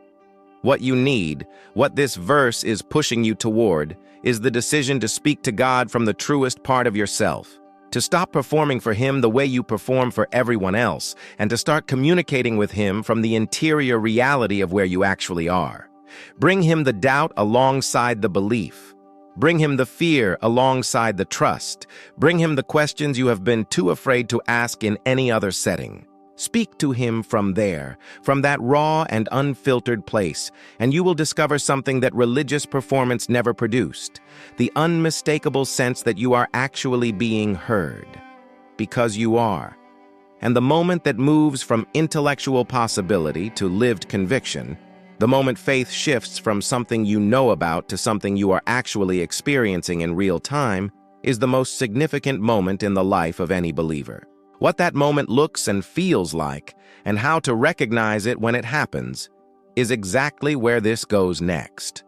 What you need, what this verse is pushing you toward, is the decision to speak to God from the truest part of yourself, to stop performing for Him the way you perform for everyone else, and to start communicating with Him from the interior reality of where you actually are. Bring Him the doubt alongside the belief. Bring Him the fear alongside the trust. Bring Him the questions you have been too afraid to ask in any other setting. Speak to Him from there, from that raw and unfiltered place, and you will discover something that religious performance never produced: the unmistakable sense that you are actually being heard. Because you are. And the moment that moves from intellectual possibility to lived conviction, the moment faith shifts from something you know about to something you are actually experiencing in real time, is the most significant moment in the life of any believer. What that moment looks and feels like, and how to recognize it when it happens, is exactly where this goes next.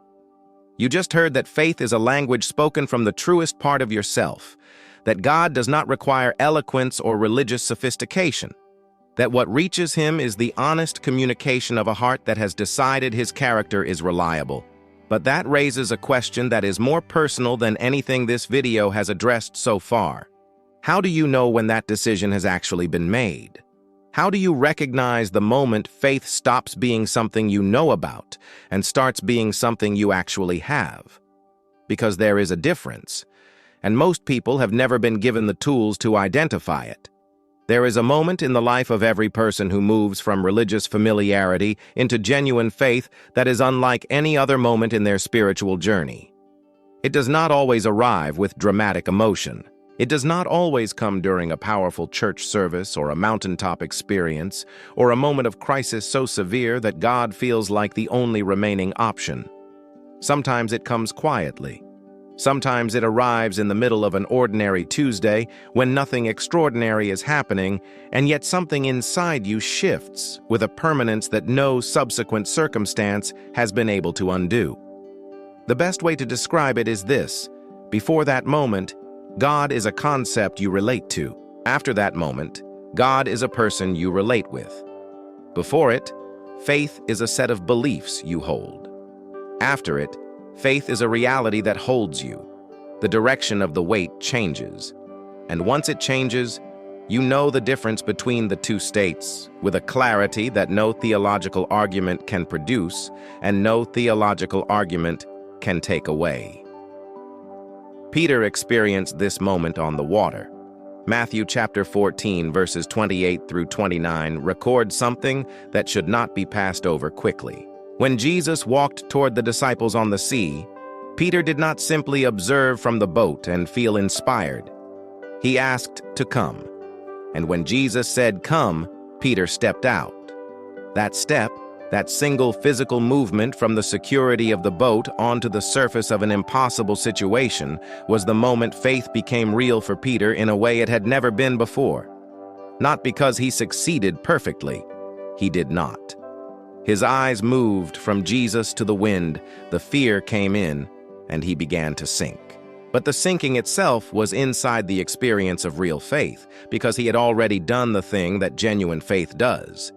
You just heard that faith is a language spoken from the truest part of yourself, that God does not require eloquence or religious sophistication, that what reaches Him is the honest communication of a heart that has decided His character is reliable. But that raises a question that is more personal than anything this video has addressed so far. How do you know when that decision has actually been made? How do you recognize the moment faith stops being something you know about and starts being something you actually have? Because there is a difference, and most people have never been given the tools to identify it. There is a moment in the life of every person who moves from religious familiarity into genuine faith that is unlike any other moment in their spiritual journey. It does not always arrive with dramatic emotion. It does not always come during a powerful church service or a mountaintop experience or a moment of crisis so severe that God feels like the only remaining option. Sometimes it comes quietly. Sometimes it arrives in the middle of an ordinary Tuesday when nothing extraordinary is happening, and yet something inside you shifts with a permanence that no subsequent circumstance has been able to undo. The best way to describe it is this: before that moment, God is a concept you relate to. After that moment, God is a person you relate with. Before it, faith is a set of beliefs you hold. After it, faith is a reality that holds you. The direction of the weight changes. And once it changes, you know the difference between the two states with a clarity that no theological argument can produce and no theological argument can take away. Peter experienced this moment on the water. Matthew chapter 14, verses 28 through 29 records something that should not be passed over quickly. When Jesus walked toward the disciples on the sea, Peter did not simply observe from the boat and feel inspired. He asked to come. And when Jesus said, "Come," Peter stepped out. That step, that single physical movement from the security of the boat onto the surface of an impossible situation, was the moment faith became real for Peter in a way it had never been before. Not because he succeeded perfectly. He did not. His eyes moved from Jesus to the wind, the fear came in, and he began to sink. But the sinking itself was inside the experience of real faith, because he had already done the thing that genuine faith does.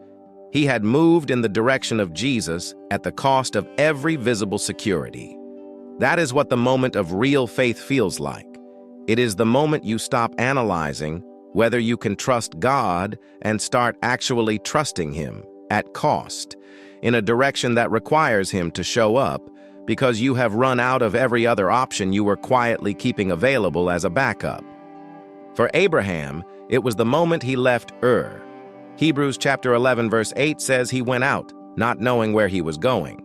He had moved in the direction of Jesus at the cost of every visible security. That is what the moment of real faith feels like. It is the moment you stop analyzing whether you can trust God and start actually trusting Him at cost, in a direction that requires Him to show up, because you have run out of every other option you were quietly keeping available as a backup. For Abraham, it was the moment he left Ur. Hebrews chapter 11 verse 8 says he went out, not knowing where he was going.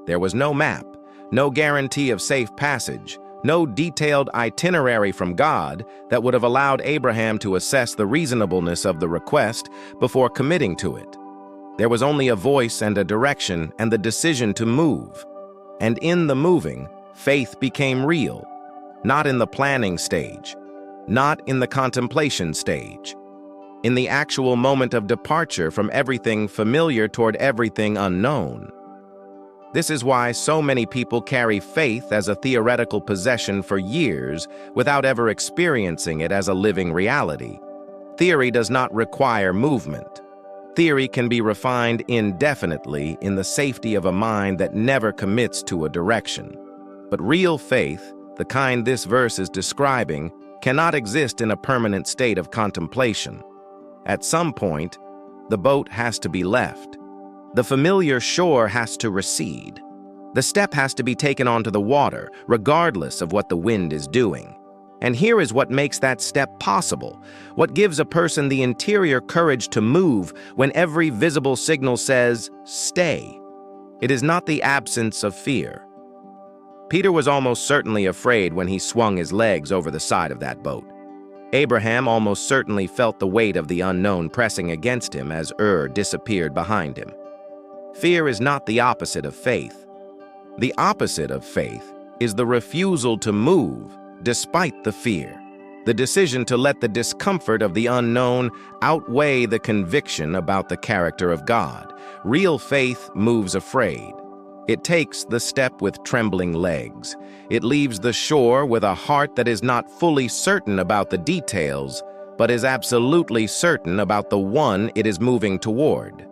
There was no map, no guarantee of safe passage, no detailed itinerary from God that would have allowed Abraham to assess the reasonableness of the request before committing to it. There was only a voice and a direction and the decision to move. And in the moving, faith became real, not in the planning stage, not in the contemplation stage, in the actual moment of departure from everything familiar toward everything unknown. This is why so many people carry faith as a theoretical possession for years without ever experiencing it as a living reality. Theory does not require movement. Theory can be refined indefinitely in the safety of a mind that never commits to a direction. But real faith, the kind this verse is describing, cannot exist in a permanent state of contemplation. At some point, the boat has to be left. The familiar shore has to recede. The step has to be taken onto the water, regardless of what the wind is doing. And here is what makes that step possible, what gives a person the interior courage to move when every visible signal says, stay. It is not the absence of fear. Peter was almost certainly afraid when he swung his legs over the side of that boat. Abraham almost certainly felt the weight of the unknown pressing against him as disappeared behind him. Fear is not the opposite of faith. The opposite of faith is the refusal to move despite the fear, the decision to let the discomfort of the unknown outweigh the conviction about the character of God. Real faith moves afraid. It takes the step with trembling legs. It leaves the shore with a heart that is not fully certain about the details, but is absolutely certain about the one it is moving toward.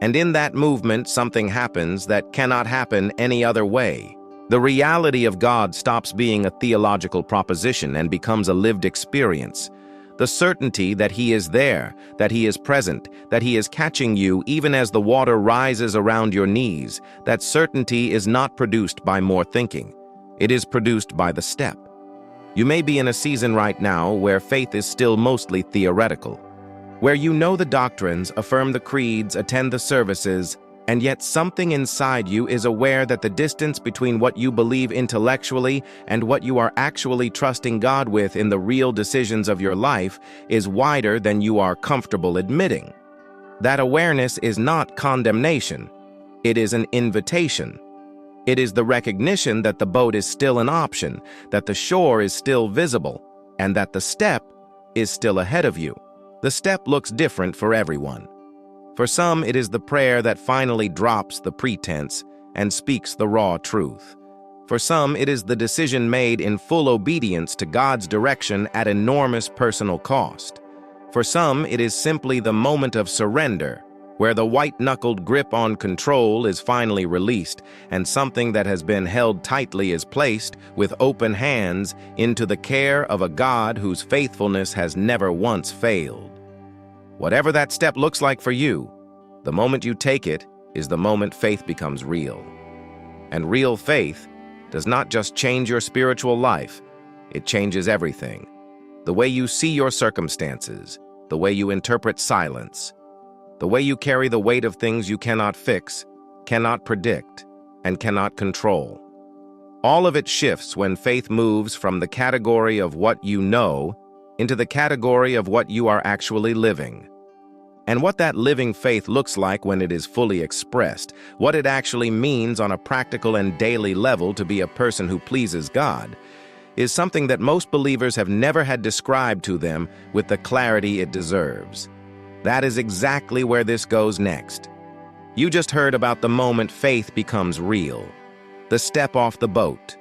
And in that movement, something happens that cannot happen any other way. The reality of God stops being a theological proposition and becomes a lived experience. The certainty that He is there, that He is present, that He is catching you even as the water rises around your knees, that certainty is not produced by more thinking. It is produced by the step. You may be in a season right now where faith is still mostly theoretical, where you know the doctrines, affirm the creeds, attend the services, and yet something inside you is aware that the distance between what you believe intellectually and what you are actually trusting God with in the real decisions of your life is wider than you are comfortable admitting. That awareness is not condemnation. It is an invitation. It is the recognition that the boat is still an option, that the shore is still visible, and that the step is still ahead of you. The step looks different for everyone. For some, it is the prayer that finally drops the pretense and speaks the raw truth. For some, it is the decision made in full obedience to God's direction at enormous personal cost. For some, it is simply the moment of surrender, where the white-knuckled grip on control is finally released and something that has been held tightly is placed with open hands into the care of a God whose faithfulness has never once failed. Whatever that step looks like for you, the moment you take it is the moment faith becomes real. And real faith does not just change your spiritual life, it changes everything. The way you see your circumstances, the way you interpret silence, the way you carry the weight of things you cannot fix, cannot predict, and cannot control. All of it shifts when faith moves from the category of what you know into the category of what you are actually living. And what that living faith looks like when it is fully expressed, what it actually means on a practical and daily level to be a person who pleases God, is something that most believers have never had described to them with the clarity it deserves. That is exactly where this goes next. You just heard about the moment faith becomes real, the step off the boat,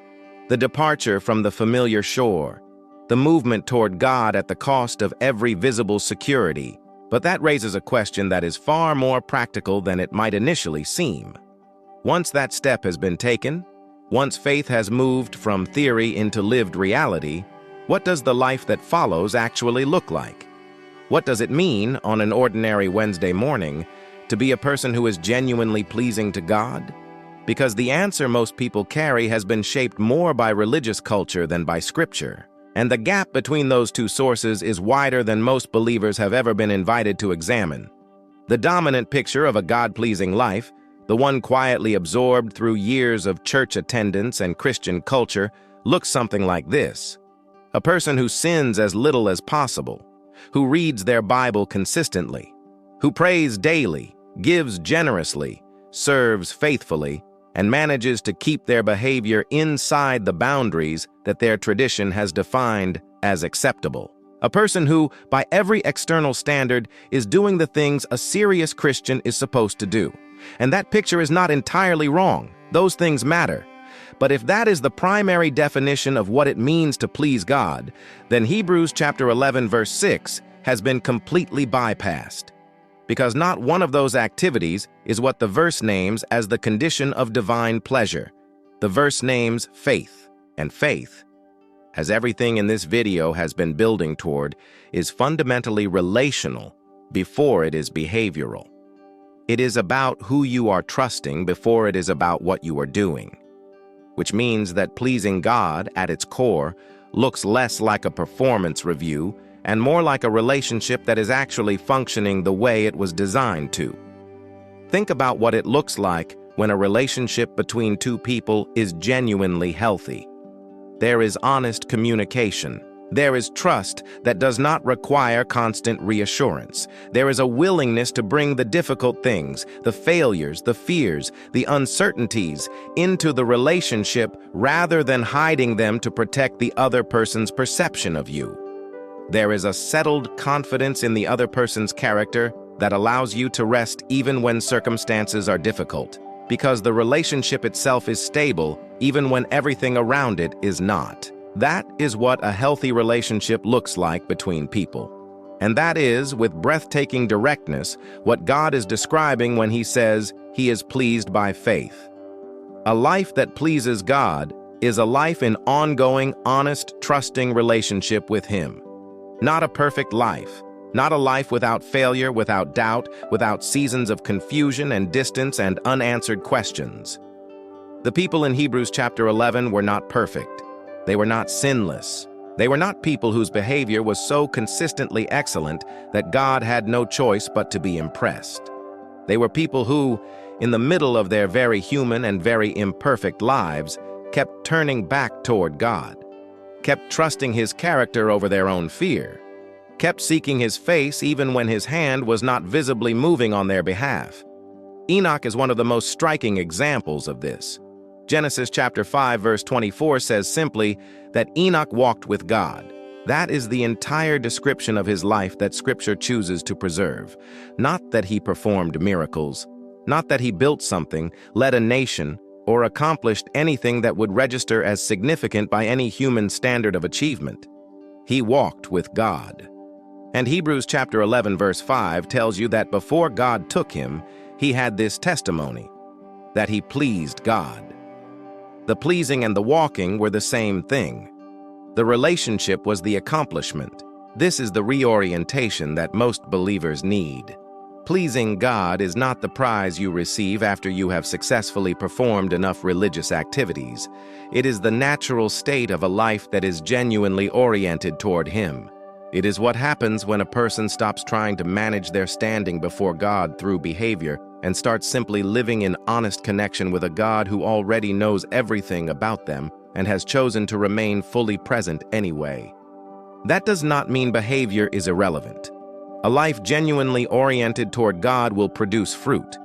the departure from the familiar shore, the movement toward God at the cost of every visible security. But that raises a question that is far more practical than it might initially seem. Once that step has been taken, once faith has moved from theory into lived reality, what does the life that follows actually look like? What does it mean on an ordinary Wednesday morning to be a person who is genuinely pleasing to God? Because the answer most people carry has been shaped more by religious culture than by Scripture. And the gap between those two sources is wider than most believers have ever been invited to examine. The dominant picture of a God-pleasing life, the one quietly absorbed through years of church attendance and Christian culture, looks something like this: a person who sins as little as possible, who reads their Bible consistently, who prays daily, gives generously, serves faithfully, and manages to keep their behavior inside the boundaries that their tradition has defined as acceptable. A person who, by every external standard, is doing the things a serious Christian is supposed to do. And that picture is not entirely wrong. Those things matter. But if that is the primary definition of what it means to please God, then Hebrews chapter 11 verse 6 has been completely bypassed. Because not one of those activities is what the verse names as the condition of divine pleasure. The verse names faith, and faith, as everything in this video has been building toward, is fundamentally relational before it is behavioral. It is about who you are trusting before it is about what you are doing, which means that pleasing God at its core looks less like a performance review and more like a relationship that is actually functioning the way it was designed to. Think about what it looks like when a relationship between two people is genuinely healthy. There is honest communication. There is trust that does not require constant reassurance. There is a willingness to bring the difficult things, the failures, the fears, the uncertainties into the relationship rather than hiding them to protect the other person's perception of you. There is a settled confidence in the other person's character that allows you to rest even when circumstances are difficult, because the relationship itself is stable even when everything around it is not. That is what a healthy relationship looks like between people. And that is, with breathtaking directness, what God is describing when he says he is pleased by faith. A life that pleases God is a life in ongoing, honest, trusting relationship with him. Not a perfect life, not a life without failure, without doubt, without seasons of confusion and distance and unanswered questions. The people in Hebrews chapter 11 were not perfect. They were not sinless. They were not people whose behavior was so consistently excellent that God had no choice but to be impressed. They were people who, in the middle of their very human and very imperfect lives, kept turning back toward God, kept trusting his character over their own fear, kept seeking his face even when his hand was not visibly moving on their behalf. Enoch is one of the most striking examples of this. Genesis chapter 5 verse 24 says simply that Enoch walked with God. That is the entire description of his life that Scripture chooses to preserve. Not that he performed miracles, not that he built something, led a nation, or accomplished anything that would register as significant by any human standard of achievement. He walked with God. And Hebrews chapter 11 verse 5 tells you that before God took him, he had this testimony, that he pleased God. The pleasing and the walking were the same thing. The relationship was the accomplishment. This is the reorientation that most believers need. Pleasing God is not the prize you receive after you have successfully performed enough religious activities. It is the natural state of a life that is genuinely oriented toward Him. It is what happens when a person stops trying to manage their standing before God through behavior and starts simply living in honest connection with a God who already knows everything about them and has chosen to remain fully present anyway. That does not mean behavior is irrelevant. A life genuinely oriented toward God will produce fruit.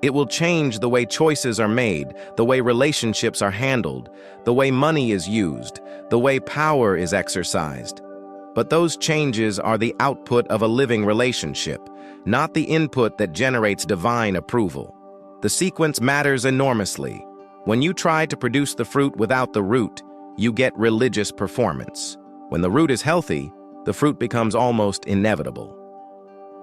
It will change the way choices are made, the way relationships are handled, the way money is used, the way power is exercised. But those changes are the output of a living relationship, not the input that generates divine approval. The sequence matters enormously. When you try to produce the fruit without the root, you get religious performance. When the root is healthy, the fruit becomes almost inevitable.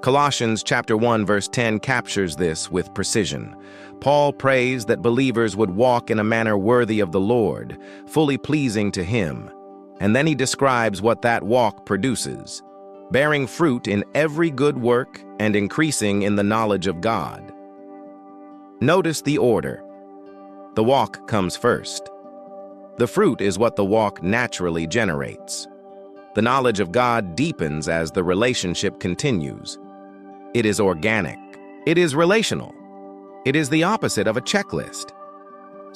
Colossians chapter 1 verse 10 captures this with precision. Paul prays that believers would walk in a manner worthy of the Lord, fully pleasing to Him. And then he describes what that walk produces, bearing fruit in every good work and increasing in the knowledge of God. Notice the order. The walk comes first. The fruit is what the walk naturally generates. The knowledge of God deepens as the relationship continues. It is organic. It is relational. It is the opposite of a checklist.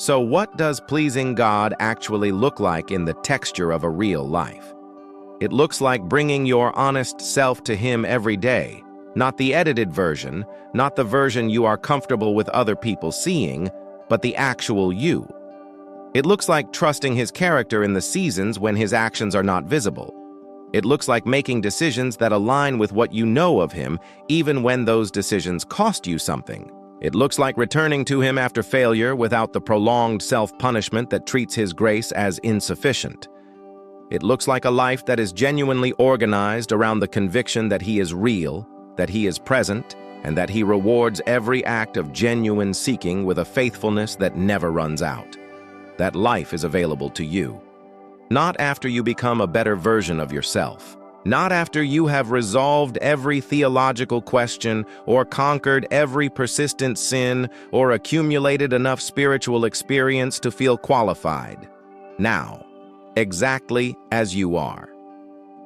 So what does pleasing God actually look like in the texture of a real life? It looks like bringing your honest self to Him every day, not the edited version, not the version you are comfortable with other people seeing, but the actual you. It looks like trusting His character in the seasons when His actions are not visible. It looks like making decisions that align with what you know of Him, even when those decisions cost you something. It looks like returning to Him after failure without the prolonged self-punishment that treats His grace as insufficient. It looks like a life that is genuinely organized around the conviction that He is real, that He is present, and that He rewards every act of genuine seeking with a faithfulness that never runs out. That life is available to you. Not after you become a better version of yourself. Not after you have resolved every theological question or conquered every persistent sin or accumulated enough spiritual experience to feel qualified. Now, exactly as you are.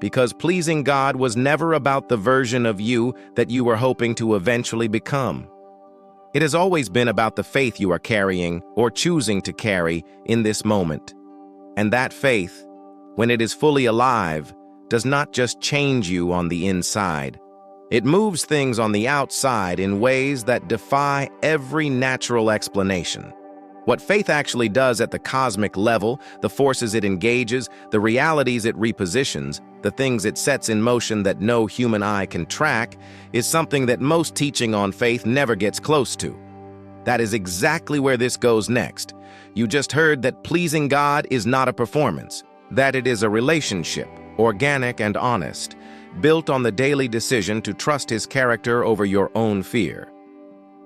Because pleasing God was never about the version of you that you were hoping to eventually become. It has always been about the faith you are carrying or choosing to carry in this moment. And that faith, when it is fully alive, does not just change you on the inside. It moves things on the outside in ways that defy every natural explanation. What faith actually does at the cosmic level, the forces it engages, the realities it repositions, the things it sets in motion that no human eye can track, is something that most teaching on faith never gets close to. That is exactly where this goes next. You just heard that pleasing God is not a performance, that it is a relationship, organic and honest, built on the daily decision to trust His character over your own fear.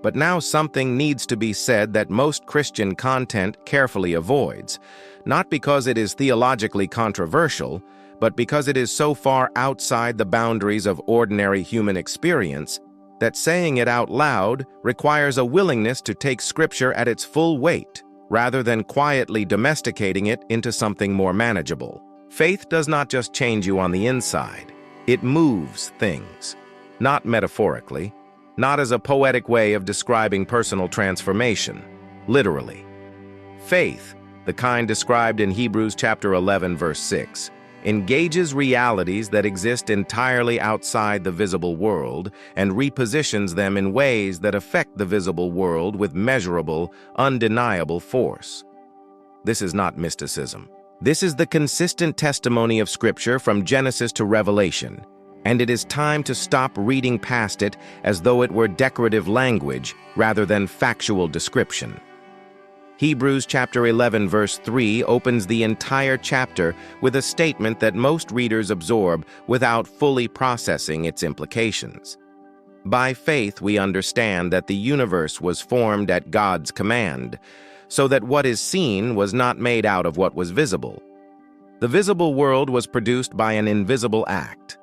But now something needs to be said that most Christian content carefully avoids, not because it is theologically controversial, but because it is so far outside the boundaries of ordinary human experience that saying it out loud requires a willingness to take Scripture at its full weight, rather than quietly domesticating it into something more manageable. Faith does not just change you on the inside. It moves things. Not metaphorically, not as a poetic way of describing personal transformation. Literally. Faith, the kind described in Hebrews chapter 11, verse 6, engages realities that exist entirely outside the visible world and repositions them in ways that affect the visible world with measurable, undeniable force. This is not mysticism. This is the consistent testimony of Scripture from Genesis to Revelation, and it is time to stop reading past it as though it were decorative language rather than factual description. Hebrews chapter 11 verse 3 opens the entire chapter with a statement that most readers absorb without fully processing its implications. By faith we understand that the universe was formed at God's command, so that what is seen was not made out of what was visible. The visible world was produced by an invisible act.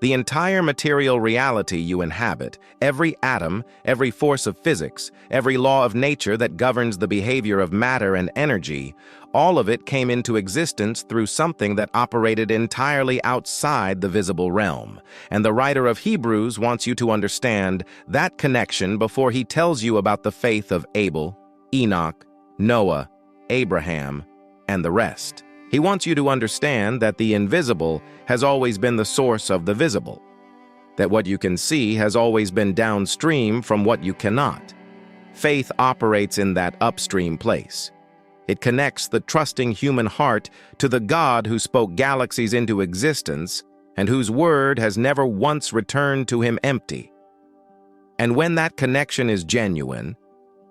The entire material reality you inhabit, every atom, every force of physics, every law of nature that governs the behavior of matter and energy, all of it came into existence through something that operated entirely outside the visible realm. And the writer of Hebrews wants you to understand that connection before he tells you about the faith of Abel, Enoch, Noah, Abraham, and the rest. He wants you to understand that the invisible has always been the source of the visible, that what you can see has always been downstream from what you cannot. Faith operates in that upstream place. It connects the trusting human heart to the God who spoke galaxies into existence and whose word has never once returned to him empty. And when that connection is genuine,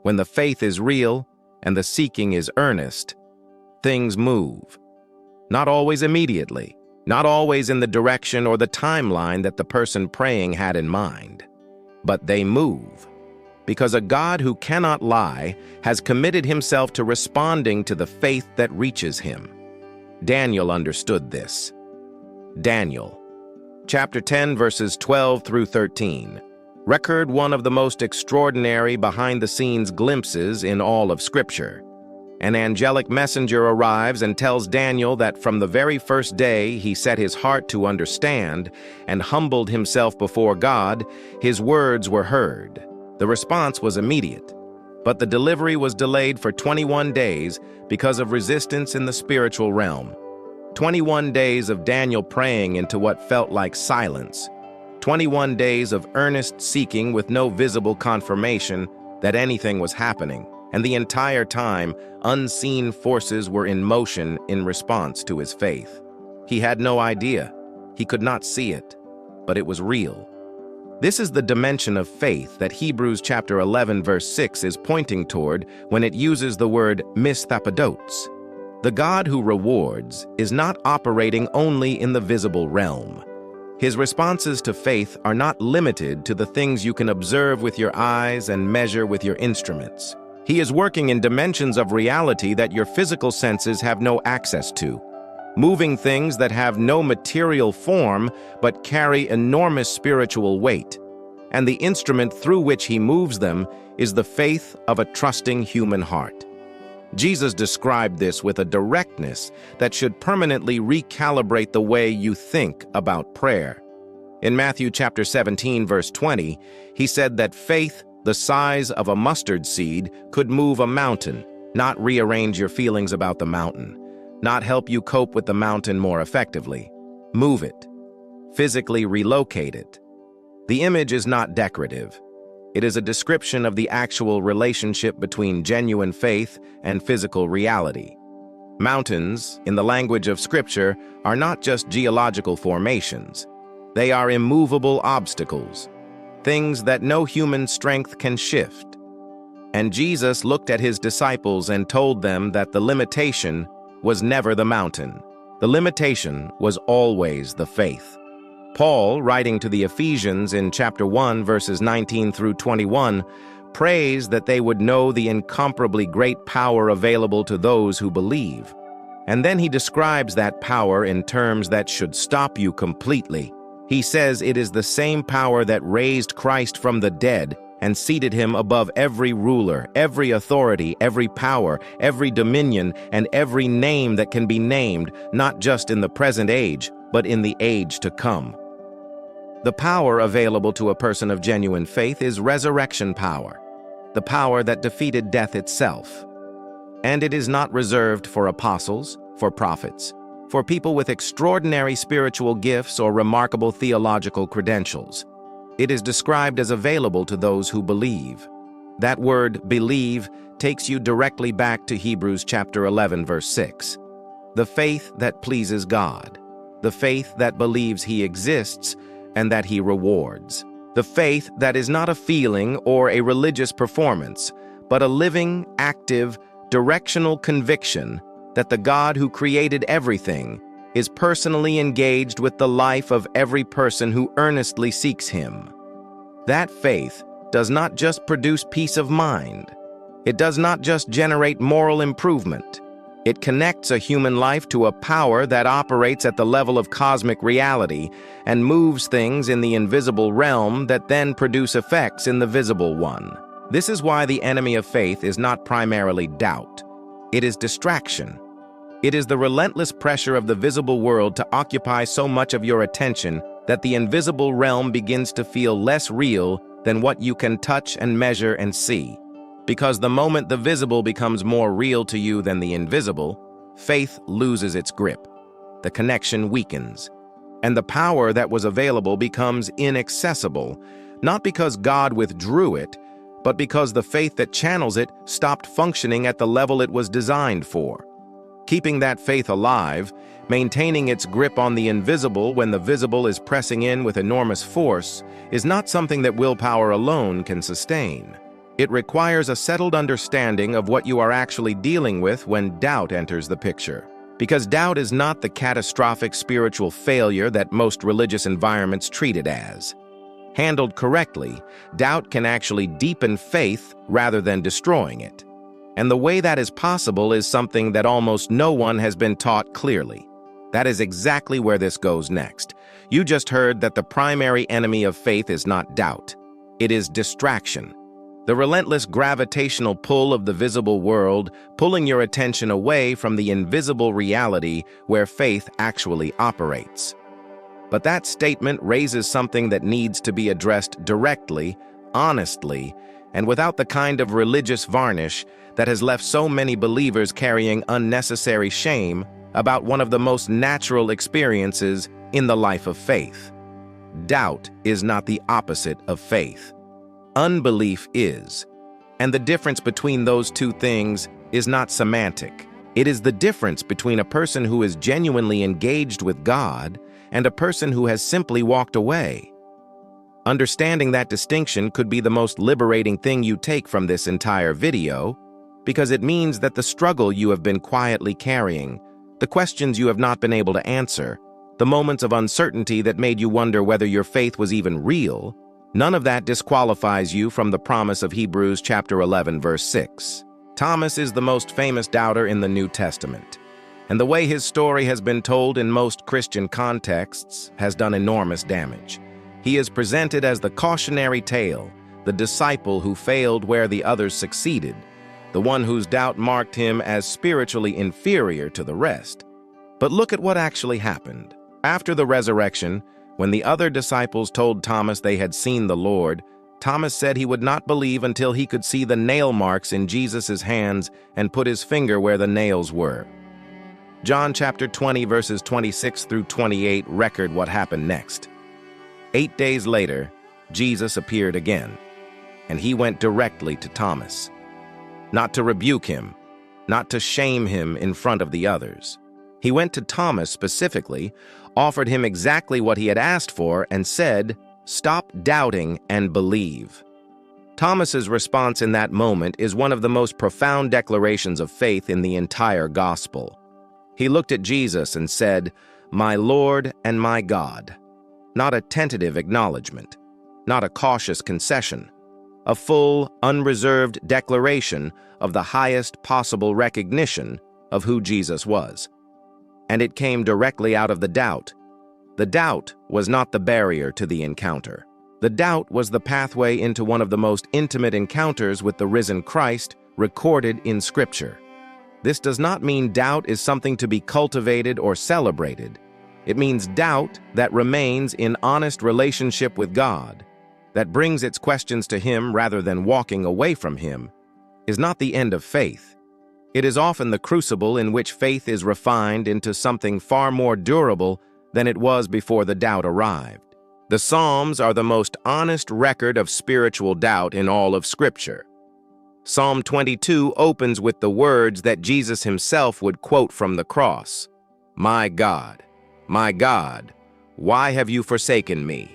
when the faith is real and the seeking is earnest, things move. Not always immediately, not always in the direction or the timeline that the person praying had in mind, but they move. Because a God who cannot lie has committed himself to responding to the faith that reaches him. Daniel understood this. Daniel, chapter 10, verses 12 through 13, record one of the most extraordinary behind-the-scenes glimpses in all of Scripture. An angelic messenger arrives and tells Daniel that from the very first day he set his heart to understand and humbled himself before God, his words were heard. The response was immediate. But the delivery was delayed for 21 days because of resistance in the spiritual realm. 21 days of Daniel praying into what felt like silence. 21 days of earnest seeking with no visible confirmation that anything was happening. And the entire time, unseen forces were in motion in response to his faith. He had no idea. He could not see it, but it was real. This is the dimension of faith that Hebrews chapter 11 verse 6 is pointing toward when it uses the word misthapadotes. The God who rewards is not operating only in the visible realm. His responses to faith are not limited to the things you can observe with your eyes and measure with your instruments. He is working in dimensions of reality that your physical senses have no access to, moving things that have no material form but carry enormous spiritual weight. And the instrument through which he moves them is the faith of a trusting human heart. Jesus described this with a directness that should permanently recalibrate the way you think about prayer. In Matthew chapter 17, verse 20, he said that faith the size of a mustard seed could move a mountain, not rearrange your feelings about the mountain, not help you cope with the mountain more effectively. Move it. Physically relocate it. The image is not decorative. It is a description of the actual relationship between genuine faith and physical reality. Mountains, in the language of Scripture, are not just geological formations. They are immovable obstacles, things that no human strength can shift. And Jesus looked at his disciples and told them that the limitation was never the mountain. The limitation was always the faith. Paul, writing to the Ephesians in chapter 1, verses 19 through 21, prays that they would know the incomparably great power available to those who believe. And then he describes that power in terms that should stop you completely. He says it is the same power that raised Christ from the dead and seated him above every ruler, every authority, every power, every dominion, and every name that can be named, not just in the present age, but in the age to come. The power available to a person of genuine faith is resurrection power, the power that defeated death itself. And it is not reserved for apostles, for prophets, for people with extraordinary spiritual gifts or remarkable theological credentials. It is described as available to those who believe. That word, believe, takes you directly back to Hebrews chapter 11, verse 6. The faith that pleases God, the faith that believes he exists and that he rewards. The faith that is not a feeling or a religious performance, but a living, active, directional conviction that the God who created everything is personally engaged with the life of every person who earnestly seeks him. That faith does not just produce peace of mind. It does not just generate moral improvement. It connects a human life to a power that operates at the level of cosmic reality and moves things in the invisible realm that then produce effects in the visible one. This is why the enemy of faith is not primarily doubt. It is distraction. It is the relentless pressure of the visible world to occupy so much of your attention that the invisible realm begins to feel less real than what you can touch and measure and see. Because the moment the visible becomes more real to you than the invisible, faith loses its grip. The connection weakens, and the power that was available becomes inaccessible, not because God withdrew it, but because the faith that channels it stopped functioning at the level it was designed for. Keeping that faith alive, maintaining its grip on the invisible when the visible is pressing in with enormous force, is not something that willpower alone can sustain. It requires a settled understanding of what you are actually dealing with when doubt enters the picture. Because doubt is not the catastrophic spiritual failure that most religious environments treat it as. Handled correctly, doubt can actually deepen faith rather than destroying it. And the way that is possible is something that almost no one has been taught clearly. That is exactly where this goes next. You just heard that the primary enemy of faith is not doubt. It is distraction. The relentless gravitational pull of the visible world, pulling your attention away from the invisible reality where faith actually operates. But that statement raises something that needs to be addressed directly, honestly, and without the kind of religious varnish that has left so many believers carrying unnecessary shame about one of the most natural experiences in the life of faith. Doubt is not the opposite of faith. Unbelief is. And the difference between those two things is not semantic. It is the difference between a person who is genuinely engaged with God and a person who has simply walked away. Understanding that distinction could be the most liberating thing you take from this entire video, because it means that the struggle you have been quietly carrying, the questions you have not been able to answer, the moments of uncertainty that made you wonder whether your faith was even real, none of that disqualifies you from the promise of Hebrews chapter 11, verse 6. Thomas is the most famous doubter in the New Testament, and the way his story has been told in most Christian contexts has done enormous damage. He is presented as the cautionary tale, the disciple who failed where the others succeeded, the one whose doubt marked him as spiritually inferior to the rest. But look at what actually happened. After the resurrection, when the other disciples told Thomas they had seen the Lord, Thomas said he would not believe until he could see the nail marks in Jesus' hands and put his finger where the nails were. John chapter 20 verses 26 through 28 record what happened next. 8 days later, Jesus appeared again, and he went directly to Thomas. Not to rebuke him, not to shame him in front of the others. He went to Thomas specifically, offered him exactly what he had asked for, and said, "Stop doubting and believe." Thomas's response in that moment is one of the most profound declarations of faith in the entire gospel. He looked at Jesus and said, "My Lord and my God." Not a tentative acknowledgement, not a cautious concession, a full, unreserved declaration of the highest possible recognition of who Jesus was. And it came directly out of the doubt. The doubt was not the barrier to the encounter. The doubt was the pathway into one of the most intimate encounters with the risen Christ recorded in Scripture. This does not mean doubt is something to be cultivated or celebrated. It means doubt that remains in honest relationship with God, that brings its questions to Him rather than walking away from Him, is not the end of faith. It is often the crucible in which faith is refined into something far more durable than it was before the doubt arrived. The Psalms are the most honest record of spiritual doubt in all of Scripture. Psalm 22 opens with the words that Jesus himself would quote from the cross, "My God, why have you forsaken me?"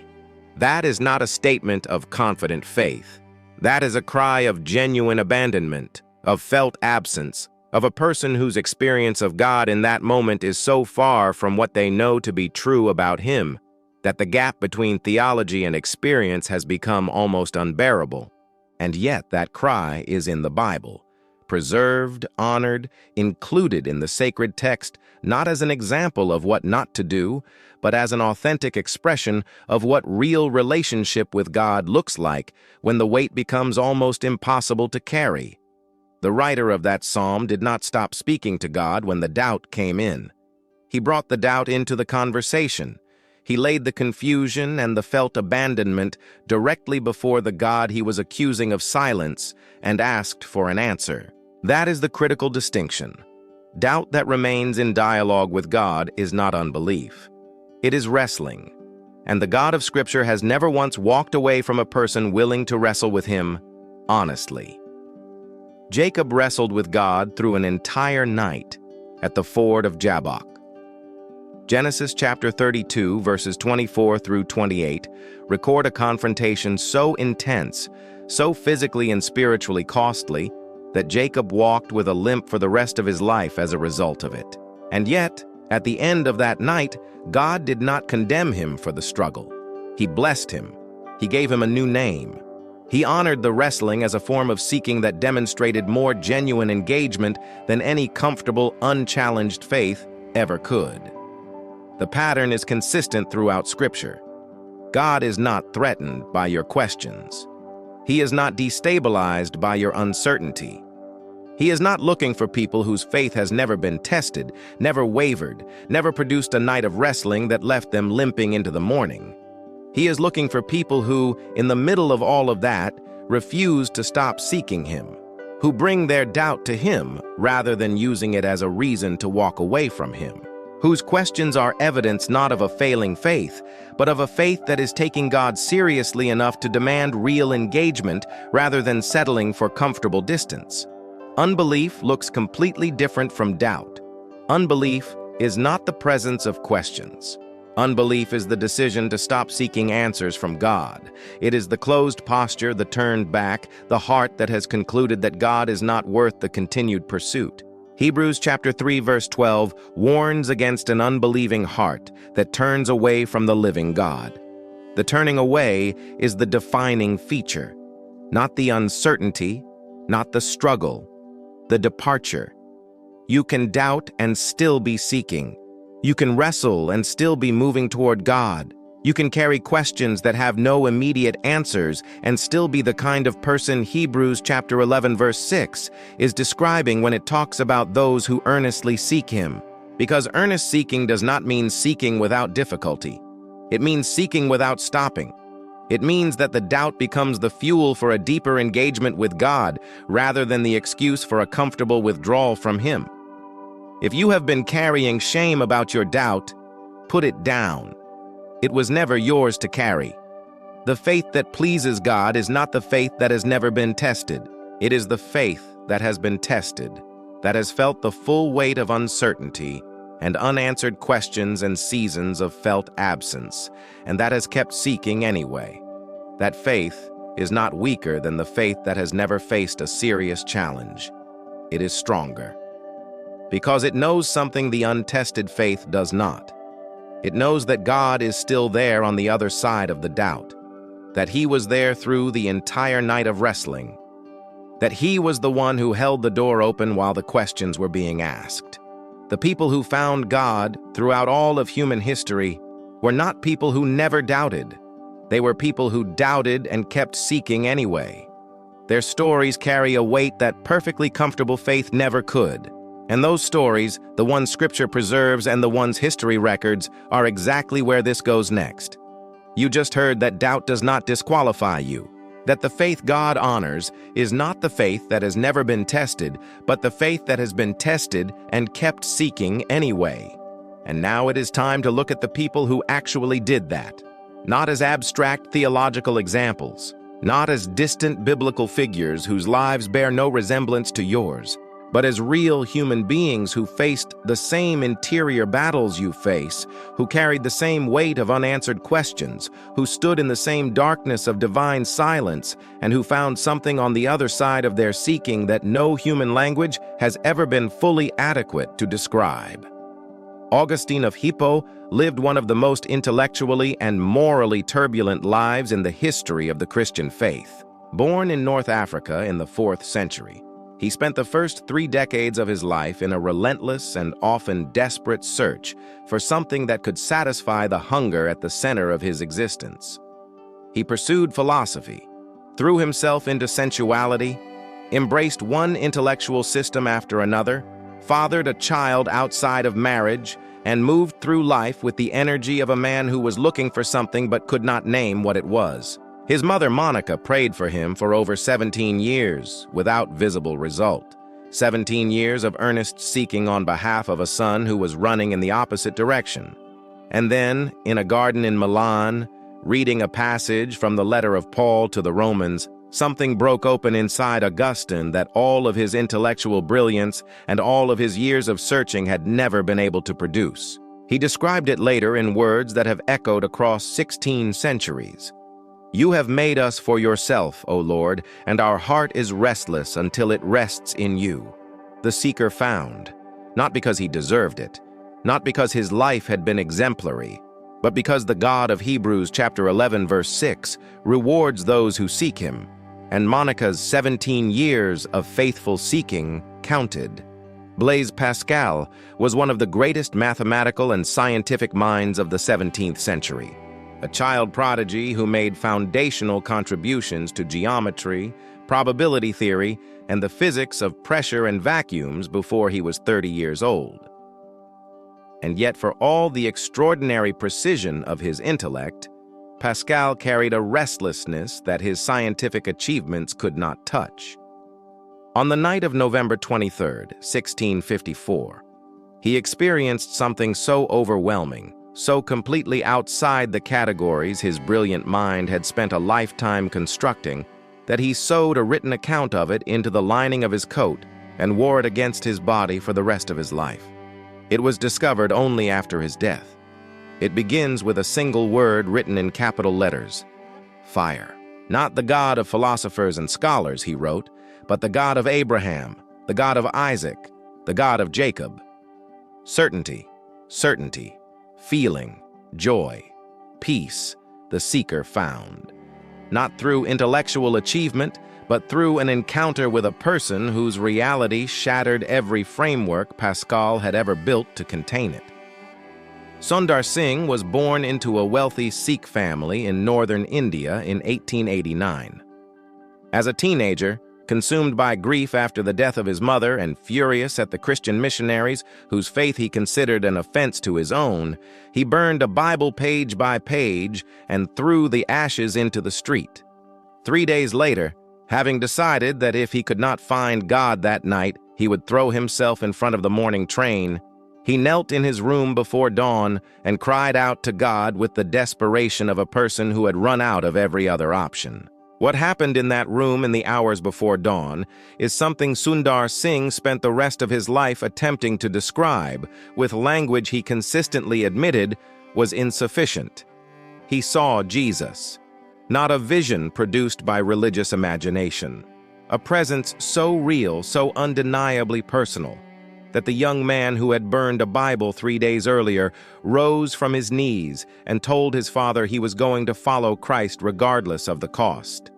That is not a statement of confident faith. That is a cry of genuine abandonment, of felt absence, of a person whose experience of God in that moment is so far from what they know to be true about Him that the gap between theology and experience has become almost unbearable. And yet that cry is in the Bible, preserved, honored, included in the sacred text, not as an example of what not to do, but as an authentic expression of what real relationship with God looks like when the weight becomes almost impossible to carry. The writer of that psalm did not stop speaking to God when the doubt came in. He brought the doubt into the conversation. He laid the confusion and the felt abandonment directly before the God he was accusing of silence and asked for an answer. That is the critical distinction. Doubt that remains in dialogue with God is not unbelief. It is wrestling, and the God of Scripture has never once walked away from a person willing to wrestle with Him honestly. Jacob wrestled with God through an entire night at the ford of Jabbok. Genesis chapter 32, verses 24 through 28, record a confrontation so intense, so physically and spiritually costly, that Jacob walked with a limp for the rest of his life as a result of it. And yet, at the end of that night, God did not condemn him for the struggle. He blessed him. He gave him a new name. He honored the wrestling as a form of seeking that demonstrated more genuine engagement than any comfortable, unchallenged faith ever could. The pattern is consistent throughout Scripture. God is not threatened by your questions. He is not destabilized by your uncertainty. He is not looking for people whose faith has never been tested, never wavered, never produced a night of wrestling that left them limping into the morning. He is looking for people who, in the middle of all of that, refuse to stop seeking Him, who bring their doubt to Him rather than using it as a reason to walk away from Him, whose questions are evidence not of a failing faith, but of a faith that is taking God seriously enough to demand real engagement rather than settling for comfortable distance. Unbelief looks completely different from doubt. Unbelief is not the presence of questions. Unbelief is the decision to stop seeking answers from God. It is the closed posture, the turned back, the heart that has concluded that God is not worth the continued pursuit. Hebrews chapter 3 verse 12 warns against an unbelieving heart that turns away from the living God. The turning away is the defining feature, not the uncertainty, not the struggle, the departure. You can doubt and still be seeking. You can wrestle and still be moving toward God. You can carry questions that have no immediate answers and still be the kind of person Hebrews chapter 11 verse 6 is describing when it talks about those who earnestly seek Him. Because earnest seeking does not mean seeking without difficulty. It means seeking without stopping. It means that the doubt becomes the fuel for a deeper engagement with God rather than the excuse for a comfortable withdrawal from Him. If you have been carrying shame about your doubt, put it down. It was never yours to carry. The faith that pleases God is not the faith that has never been tested. It is the faith that has been tested, that has felt the full weight of uncertainty and unanswered questions and seasons of felt absence, and that has kept seeking anyway. That faith is not weaker than the faith that has never faced a serious challenge. It is stronger. Because it knows something the untested faith does not. It knows that God is still there on the other side of the doubt, that He was there through the entire night of wrestling, that He was the one who held the door open while the questions were being asked. The people who found God throughout all of human history were not people who never doubted. They were people who doubted and kept seeking anyway. Their stories carry a weight that perfectly comfortable faith never could. And those stories, the ones Scripture preserves and the ones history records, are exactly where this goes next. You just heard that doubt does not disqualify you, that the faith God honors is not the faith that has never been tested, but the faith that has been tested and kept seeking anyway. And now it is time to look at the people who actually did that, not as abstract theological examples, not as distant biblical figures whose lives bear no resemblance to yours, but as real human beings who faced the same interior battles you face, who carried the same weight of unanswered questions, who stood in the same darkness of divine silence, and who found something on the other side of their seeking that no human language has ever been fully adequate to describe. Augustine of Hippo lived one of the most intellectually and morally turbulent lives in the history of the Christian faith. Born in North Africa in the 4th century, he spent the first 3 decades of his life in a relentless and often desperate search for something that could satisfy the hunger at the center of his existence. He pursued philosophy, threw himself into sensuality, embraced one intellectual system after another, fathered a child outside of marriage, and moved through life with the energy of a man who was looking for something but could not name what it was. His mother, Monica, prayed for him for over 17 years without visible result. 17 years of earnest seeking on behalf of a son who was running in the opposite direction. And then, in a garden in Milan, reading a passage from the letter of Paul to the Romans, something broke open inside Augustine that all of his intellectual brilliance and all of his years of searching had never been able to produce. He described it later in words that have echoed across 16 centuries. You have made us for yourself, O Lord, and our heart is restless until it rests in you. The seeker found, not because he deserved it, not because his life had been exemplary, but because the God of Hebrews chapter 11 verse 6 rewards those who seek him, and Monica's 17 years of faithful seeking counted. Blaise Pascal was one of the greatest mathematical and scientific minds of the 17th century. A child prodigy who made foundational contributions to geometry, probability theory, and the physics of pressure and vacuums before he was 30 years old. And yet, for all the extraordinary precision of his intellect, Pascal carried a restlessness that his scientific achievements could not touch. On the night of November 23, 1654, he experienced something so overwhelming, so completely outside the categories his brilliant mind had spent a lifetime constructing, that he sewed a written account of it into the lining of his coat and wore it against his body for the rest of his life. It was discovered only after his death. It begins with a single word written in capital letters: fire. Not the God of philosophers and scholars, he wrote, but the God of Abraham, the God of Isaac, the God of Jacob. Certainty, certainty, feeling, joy, peace, the seeker found. Not through intellectual achievement, but through an encounter with a person whose reality shattered every framework Pascal had ever built to contain it. Sundar Singh was born into a wealthy Sikh family in northern India in 1889. As a teenager, consumed by grief after the death of his mother and furious at the Christian missionaries whose faith he considered an offense to his own, he burned a Bible page by page and threw the ashes into the street. 3 days later, having decided that if he could not find God that night, he would throw himself in front of the morning train, he knelt in his room before dawn and cried out to God with the desperation of a person who had run out of every other option. What happened in that room in the hours before dawn is something Sundar Singh spent the rest of his life attempting to describe, with language he consistently admitted was insufficient. He saw Jesus, not a vision produced by religious imagination, a presence so real, so undeniably personal, that the young man who had burned a Bible 3 days earlier rose from his knees and told his father he was going to follow Christ regardless of the cost.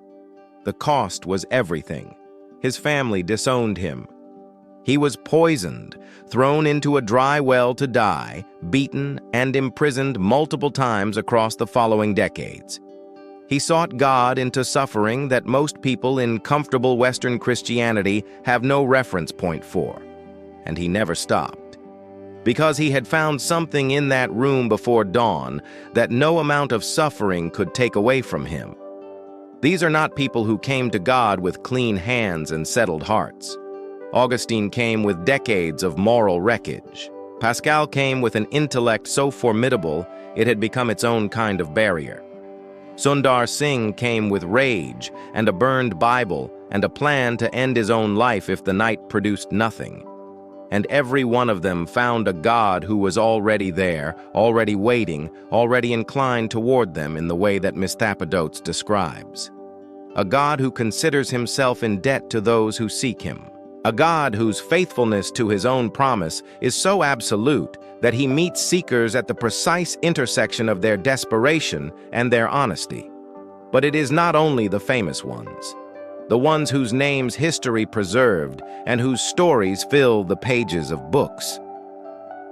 The cost was everything. His family disowned him. He was poisoned, thrown into a dry well to die, beaten and imprisoned multiple times across the following decades. He sought God into suffering that most people in comfortable Western Christianity have no reference point for. And he never stopped. Because he had found something in that room before dawn that no amount of suffering could take away from him. These are not people who came to God with clean hands and settled hearts. Augustine came with decades of moral wreckage. Pascal came with an intellect so formidable it had become its own kind of barrier. Sundar Singh came with rage and a burned Bible and a plan to end his own life if the night produced nothing. And every one of them found a God who was already there, already waiting, already inclined toward them in the way that Misthapidotes describes. A God who considers himself in debt to those who seek him. A God whose faithfulness to his own promise is so absolute that he meets seekers at the precise intersection of their desperation and their honesty. But it is not only the famous ones. The ones whose names history preserved and whose stories fill the pages of books.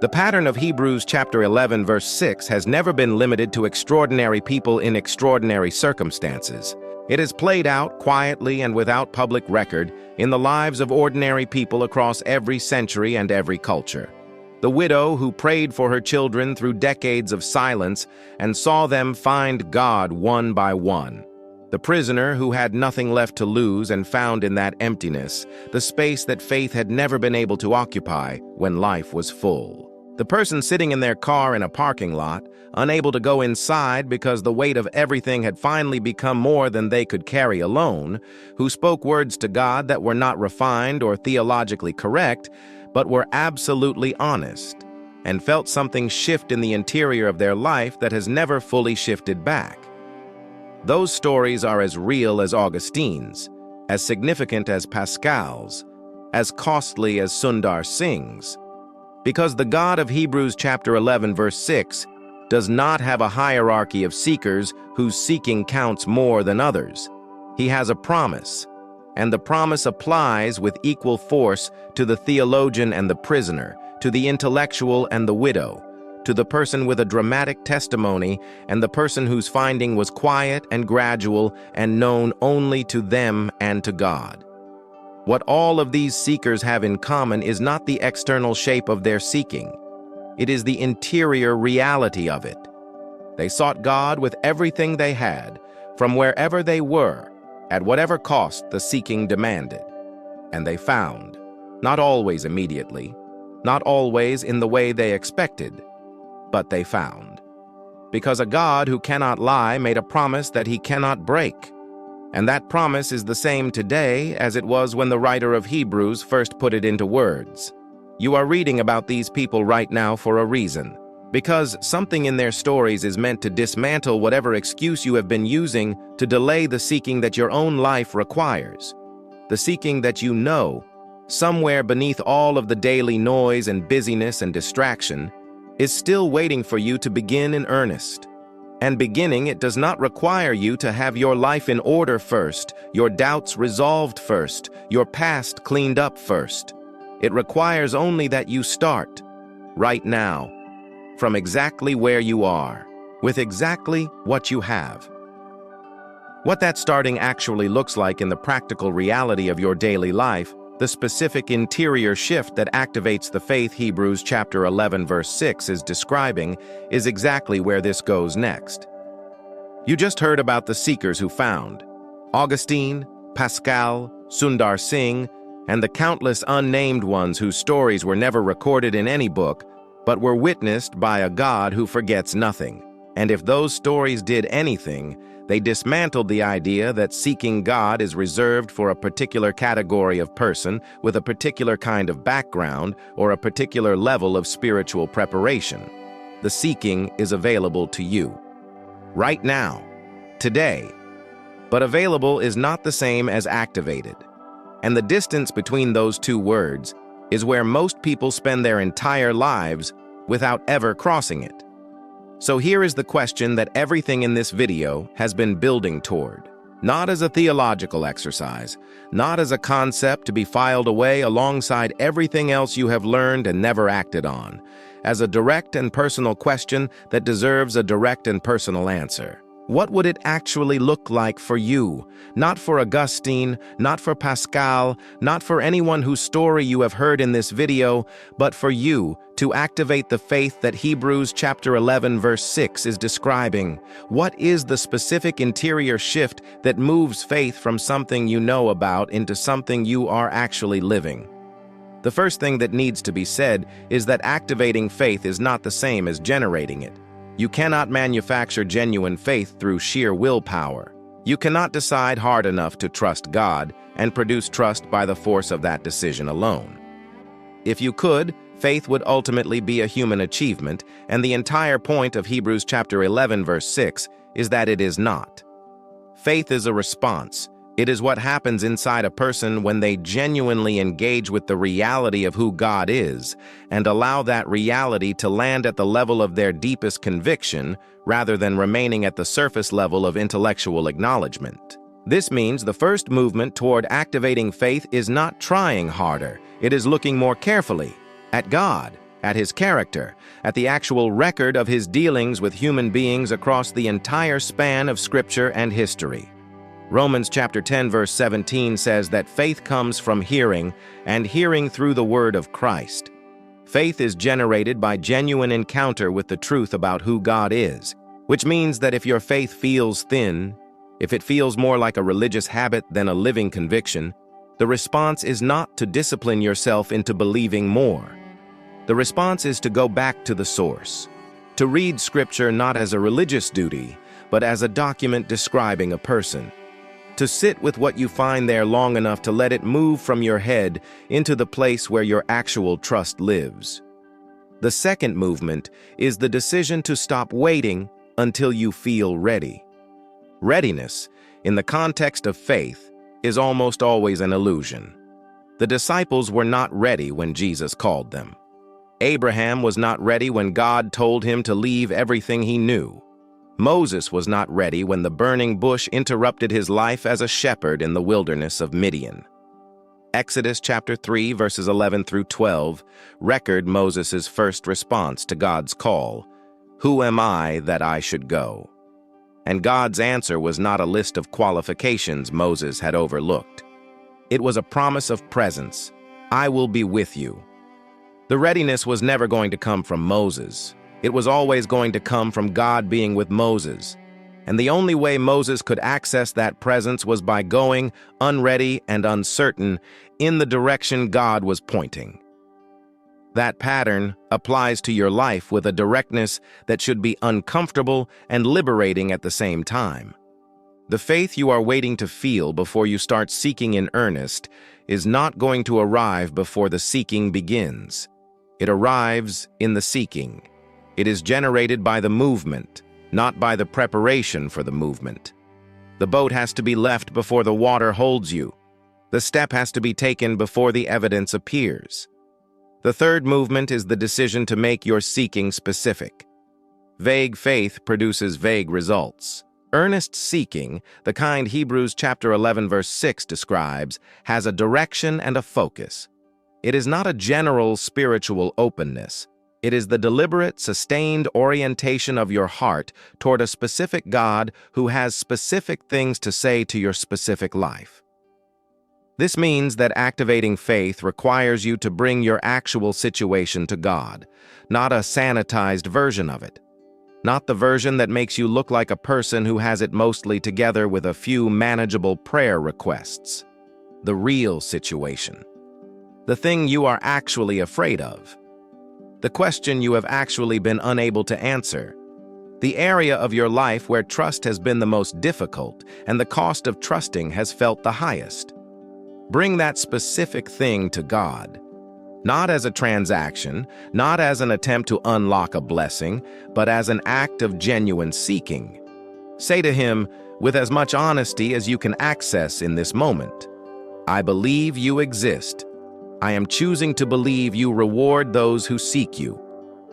The pattern of Hebrews chapter 11 verse 6 has never been limited to extraordinary people in extraordinary circumstances. It has played out quietly and without public record in the lives of ordinary people across every century and every culture. The widow who prayed for her children through decades of silence and saw them find God one by one. The prisoner who had nothing left to lose and found in that emptiness the space that faith had never been able to occupy when life was full. The person sitting in their car in a parking lot, unable to go inside because the weight of everything had finally become more than they could carry alone, who spoke words to God that were not refined or theologically correct, but were absolutely honest, and felt something shift in the interior of their life that has never fully shifted back. Those stories are as real as Augustine's, as significant as Pascal's, as costly as Sundar Singh's. Because the God of Hebrews chapter 11 verse 6 does not have a hierarchy of seekers whose seeking counts more than others. He has a promise, and the promise applies with equal force to the theologian and the prisoner, to the intellectual and the widow, to the person with a dramatic testimony and the person whose finding was quiet and gradual and known only to them and to God. What all of these seekers have in common is not the external shape of their seeking. It is the interior reality of it. They sought God with everything they had, from wherever they were, at whatever cost the seeking demanded. And they found, not always immediately, not always in the way they expected, but they found. Because a God who cannot lie made a promise that he cannot break. And that promise is the same today as it was when the writer of Hebrews first put it into words. You are reading about these people right now for a reason, because something in their stories is meant to dismantle whatever excuse you have been using to delay the seeking that your own life requires. The seeking that you know, somewhere beneath all of the daily noise and busyness and distraction, is still waiting for you to begin in earnest. And beginning, it does not require you to have your life in order first, your doubts resolved first, your past cleaned up first. It requires only that you start, right now, from exactly where you are, with exactly what you have. What that starting actually looks like in the practical reality of your daily life, the specific interior shift that activates the faith Hebrews chapter 11 verse 6 is describing, is exactly where this goes next. You just heard about the seekers who found Augustine, Pascal, Sundar Singh, and the countless unnamed ones whose stories were never recorded in any book, but were witnessed by a God who forgets nothing. And if those stories did anything, they dismantled the idea that seeking God is reserved for a particular category of person with a particular kind of background or a particular level of spiritual preparation. The seeking is available to you. Right now. Today. But available is not the same as activated. And the distance between those two words is where most people spend their entire lives without ever crossing it. So here is the question that everything in this video has been building toward. Not as a theological exercise, not as a concept to be filed away alongside everything else you have learned and never acted on, as a direct and personal question that deserves a direct and personal answer. What would it actually look like for you? Not for Augustine, not for Pascal, not for anyone whose story you have heard in this video, but for you to activate the faith that Hebrews chapter 11 verse 6 is describing. What is the specific interior shift that moves faith from something you know about into something you are actually living? The first thing that needs to be said is that activating faith is not the same as generating it. You cannot manufacture genuine faith through sheer willpower. You cannot decide hard enough to trust God and produce trust by the force of that decision alone. If you could, faith would ultimately be a human achievement, and the entire point of Hebrews chapter 11 verse 6 is that it is not. Faith is a response. It is what happens inside a person when they genuinely engage with the reality of who God is and allow that reality to land at the level of their deepest conviction rather than remaining at the surface level of intellectual acknowledgement. This means the first movement toward activating faith is not trying harder. It is looking more carefully at God, at His character, at the actual record of His dealings with human beings across the entire span of Scripture and history. Romans chapter 10 verse 17 says that faith comes from hearing, and hearing through the word of Christ. Faith is generated by genuine encounter with the truth about who God is, which means that if your faith feels thin, if it feels more like a religious habit than a living conviction, the response is not to discipline yourself into believing more. The response is to go back to the source, to read Scripture not as a religious duty, but as a document describing a person. To sit with what you find there long enough to let it move from your head into the place where your actual trust lives. The second movement is the decision to stop waiting until you feel ready. Readiness, in the context of faith, is almost always an illusion. The disciples were not ready when Jesus called them. Abraham was not ready when God told him to leave everything he knew. Moses was not ready when the burning bush interrupted his life as a shepherd in the wilderness of Midian. Exodus chapter 3 verses 11 through 12 record Moses' first response to God's call, "Who am I that I should go?" And God's answer was not a list of qualifications Moses had overlooked. It was a promise of presence. "I will be with you." The readiness was never going to come from Moses. It was always going to come from God being with Moses. And the only way Moses could access that presence was by going, unready and uncertain, in the direction God was pointing. That pattern applies to your life with a directness that should be uncomfortable and liberating at the same time. The faith you are waiting to feel before you start seeking in earnest is not going to arrive before the seeking begins. It arrives in the seeking. It is generated by the movement, not by the preparation for the movement. The boat has to be left before the water holds you. The step has to be taken before the evidence appears. The third movement is the decision to make your seeking specific. Vague faith produces vague results. Earnest seeking, the kind Hebrews chapter 11 verse 6 describes, has a direction and a focus. It is not a general spiritual openness. It is the deliberate, sustained orientation of your heart toward a specific God who has specific things to say to your specific life. This means that activating faith requires you to bring your actual situation to God, not a sanitized version of it. Not the version that makes you look like a person who has it mostly together with a few manageable prayer requests. The real situation. The thing you are actually afraid of. The question you have actually been unable to answer. The area of your life where trust has been the most difficult and the cost of trusting has felt the highest. Bring that specific thing to God. Not as a transaction, not as an attempt to unlock a blessing, but as an act of genuine seeking. Say to Him, with as much honesty as you can access in this moment, I believe you exist. I am choosing to believe you reward those who seek you.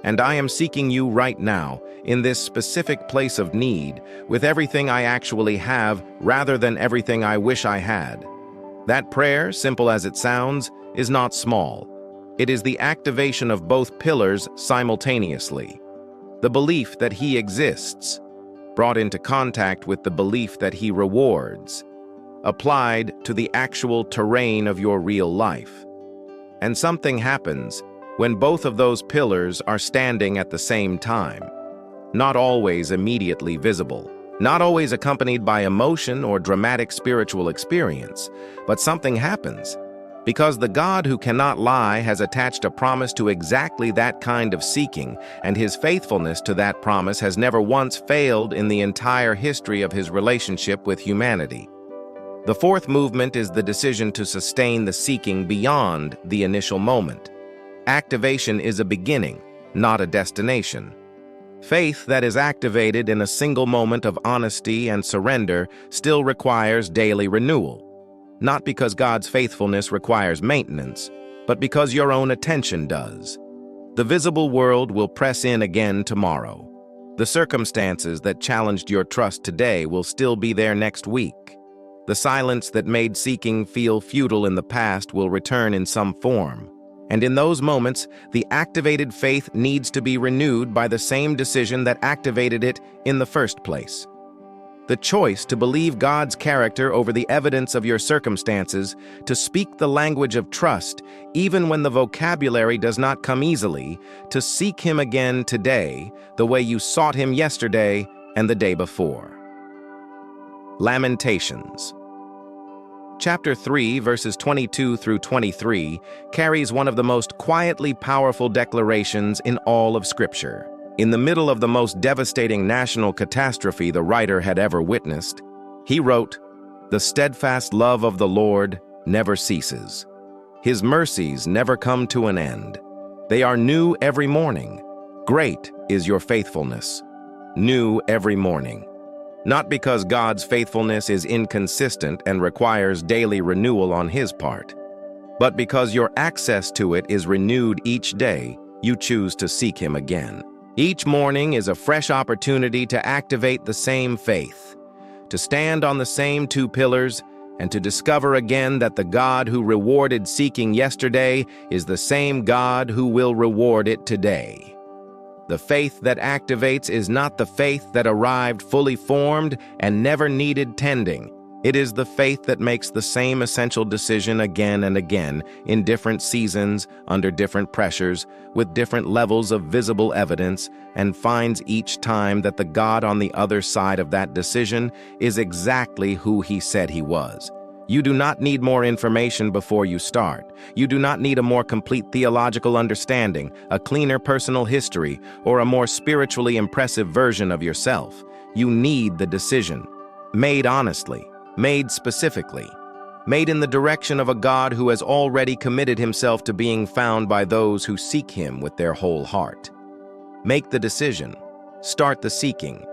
And I am seeking you right now, in this specific place of need, with everything I actually have rather than everything I wish I had. That prayer, simple as it sounds, is not small. It is the activation of both pillars simultaneously. The belief that He exists, brought into contact with the belief that He rewards, applied to the actual terrain of your real life. And something happens when both of those pillars are standing at the same time, not always immediately visible, not always accompanied by emotion or dramatic spiritual experience, but something happens. Because the God who cannot lie has attached a promise to exactly that kind of seeking, and His faithfulness to that promise has never once failed in the entire history of His relationship with humanity. The fourth movement is the decision to sustain the seeking beyond the initial moment. Activation is a beginning, not a destination. Faith that is activated in a single moment of honesty and surrender still requires daily renewal. Not because God's faithfulness requires maintenance, but because your own attention does. The visible world will press in again tomorrow. The circumstances that challenged your trust today will still be there next week. The silence that made seeking feel futile in the past will return in some form. And in those moments, the activated faith needs to be renewed by the same decision that activated it in the first place. The choice to believe God's character over the evidence of your circumstances, to speak the language of trust, even when the vocabulary does not come easily, to seek Him again today, the way you sought Him yesterday and the day before. Lamentations. Chapter 3, verses 22 through 23, carries one of the most quietly powerful declarations in all of Scripture. In the middle of the most devastating national catastrophe the writer had ever witnessed, he wrote, "The steadfast love of the Lord never ceases. His mercies never come to an end. They are new every morning. Great is your faithfulness. New every morning." Not because God's faithfulness is inconsistent and requires daily renewal on His part, but because your access to it is renewed each day, you choose to seek Him again. Each morning is a fresh opportunity to activate the same faith, to stand on the same two pillars, and to discover again that the God who rewarded seeking yesterday is the same God who will reward it today. The faith that activates is not the faith that arrived fully formed and never needed tending. It is the faith that makes the same essential decision again and again, in different seasons, under different pressures, with different levels of visible evidence, and finds each time that the God on the other side of that decision is exactly who he said he was. You do not need more information before you start. You do not need a more complete theological understanding, a cleaner personal history, or a more spiritually impressive version of yourself. You need the decision, made honestly, made specifically, made in the direction of a God who has already committed himself to being found by those who seek him with their whole heart. Make the decision, start the seeking,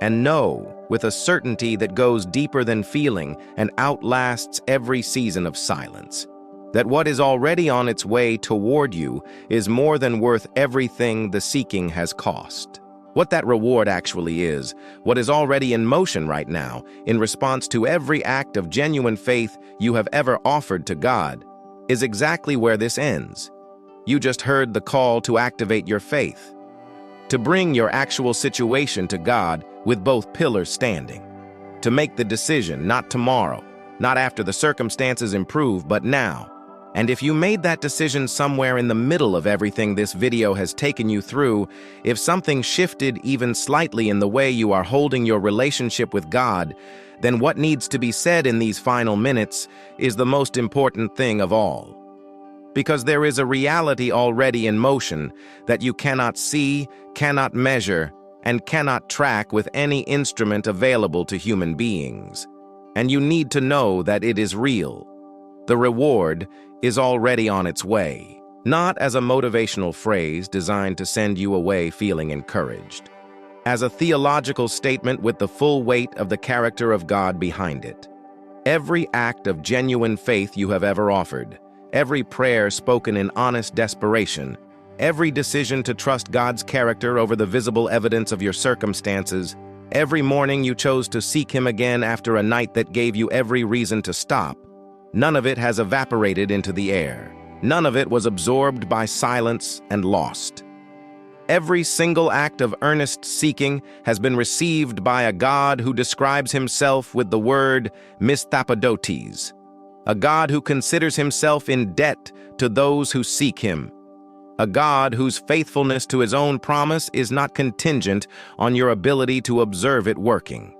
and know with a certainty that goes deeper than feeling and outlasts every season of silence, that what is already on its way toward you is more than worth everything the seeking has cost. What that reward actually is, what is already in motion right now, in response to every act of genuine faith you have ever offered to God, is exactly where this ends. You just heard the call to activate your faith, to bring your actual situation to God with both pillars standing, to make the decision not tomorrow, not after the circumstances improve, but now. And if you made that decision somewhere in the middle of everything this video has taken you through, if something shifted even slightly in the way you are holding your relationship with God, then what needs to be said in these final minutes is the most important thing of all. Because there is a reality already in motion that you cannot see, cannot measure, and cannot track with any instrument available to human beings. And you need to know that it is real. The reward is already on its way, not as a motivational phrase designed to send you away feeling encouraged, as a theological statement with the full weight of the character of God behind it. Every act of genuine faith you have ever offered, every prayer spoken in honest desperation, every decision to trust God's character over the visible evidence of your circumstances, every morning you chose to seek Him again after a night that gave you every reason to stop, none of it has evaporated into the air. None of it was absorbed by silence and lost. Every single act of earnest seeking has been received by a God who describes himself with the word misthapodotes, a God who considers himself in debt to those who seek him, a God whose faithfulness to his own promise is not contingent on your ability to observe it working.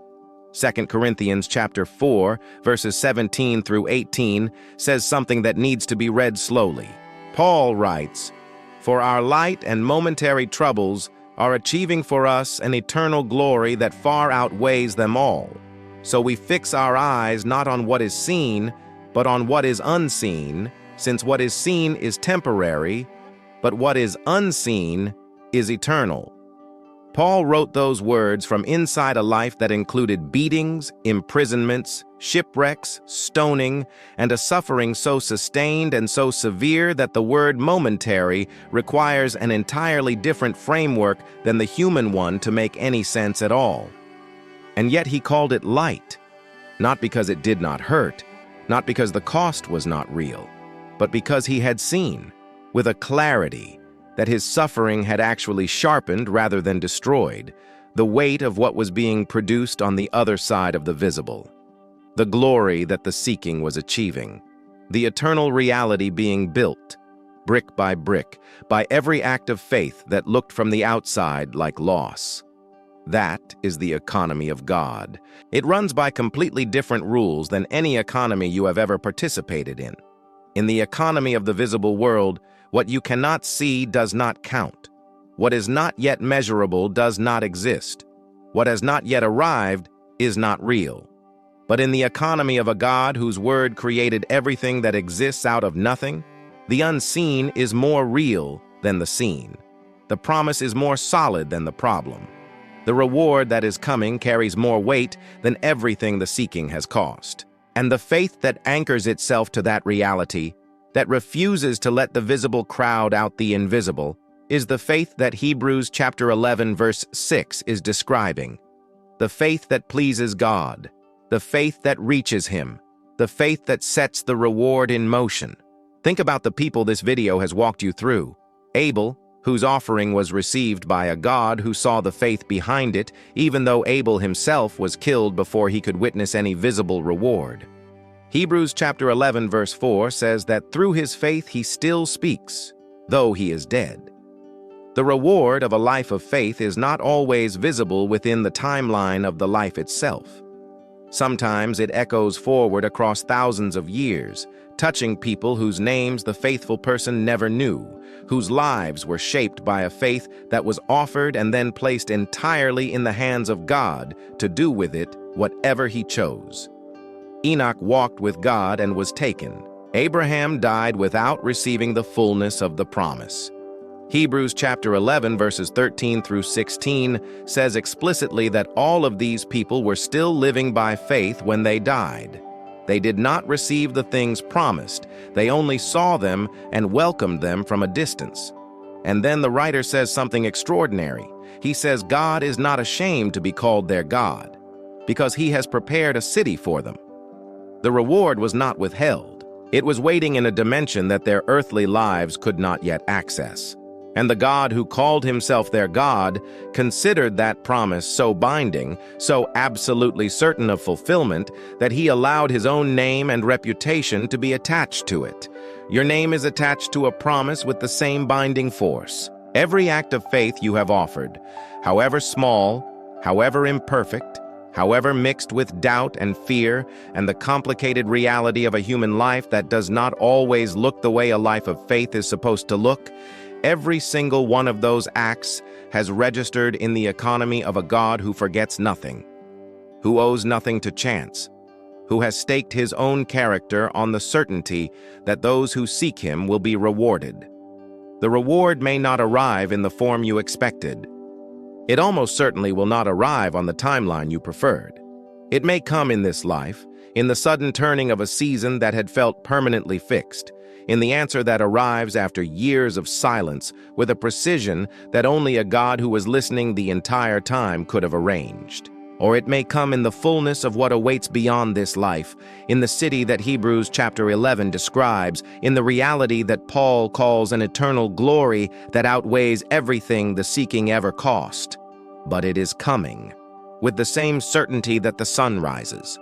2 Corinthians chapter 4, verses 17 through 18 says something that needs to be read slowly. Paul writes, "For our light and momentary troubles are achieving for us an eternal glory that far outweighs them all. So we fix our eyes not on what is seen, but on what is unseen, since what is seen is temporary, but what is unseen is eternal." Paul wrote those words from inside a life that included beatings, imprisonments, shipwrecks, stoning, and a suffering so sustained and so severe that the word momentary requires an entirely different framework than the human one to make any sense at all. And yet he called it light, not because it did not hurt, not because the cost was not real, but because he had seen, with a clarity, that his suffering had actually sharpened rather than destroyed the weight of what was being produced on the other side of the visible, the glory that the seeking was achieving, the eternal reality being built, brick by every act of faith that looked from the outside like loss. That is the economy of God. It runs by completely different rules than any economy you have ever participated in. In the economy of the visible world, what you cannot see does not count. What is not yet measurable does not exist. What has not yet arrived is not real. But in the economy of a God whose word created everything that exists out of nothing, the unseen is more real than the seen. The promise is more solid than the problem. The reward that is coming carries more weight than everything the seeking has cost. And the faith that anchors itself to that reality, that refuses to let the visible crowd out the invisible, is the faith that Hebrews chapter 11 verse 6 is describing. The faith that pleases God, the faith that reaches Him, the faith that sets the reward in motion. Think about the people this video has walked you through. Abel, whose offering was received by a God who saw the faith behind it, even though Abel himself was killed before he could witness any visible reward. Hebrews chapter 11 verse 4 says that through his faith he still speaks, though he is dead. The reward of a life of faith is not always visible within the timeline of the life itself. Sometimes it echoes forward across thousands of years, touching people whose names the faithful person never knew, whose lives were shaped by a faith that was offered and then placed entirely in the hands of God to do with it whatever he chose. Enoch walked with God and was taken. Abraham died without receiving the fullness of the promise. Hebrews chapter 11 verses 13 through 16 says explicitly that all of these people were still living by faith when they died. They did not receive the things promised. They only saw them and welcomed them from a distance. And then the writer says something extraordinary. He says God is not ashamed to be called their God, because he has prepared a city for them. The reward was not withheld. It was waiting in a dimension that their earthly lives could not yet access. And the God who called himself their God considered that promise so binding, so absolutely certain of fulfillment, that he allowed his own name and reputation to be attached to it. Your name is attached to a promise with the same binding force. Every act of faith you have offered, however small, however imperfect, however mixed with doubt and fear and the complicated reality of a human life that does not always look the way a life of faith is supposed to look, every single one of those acts has registered in the economy of a God who forgets nothing, who owes nothing to chance, who has staked his own character on the certainty that those who seek him will be rewarded. The reward may not arrive in the form you expected. It almost certainly will not arrive on the timeline you preferred. It may come in this life, in the sudden turning of a season that had felt permanently fixed, in the answer that arrives after years of silence with a precision that only a God who was listening the entire time could have arranged. Or it may come in the fullness of what awaits beyond this life, in the city that Hebrews chapter 11 describes, in the reality that Paul calls an eternal glory that outweighs everything the seeking ever cost. But it is coming, with the same certainty that the sun rises,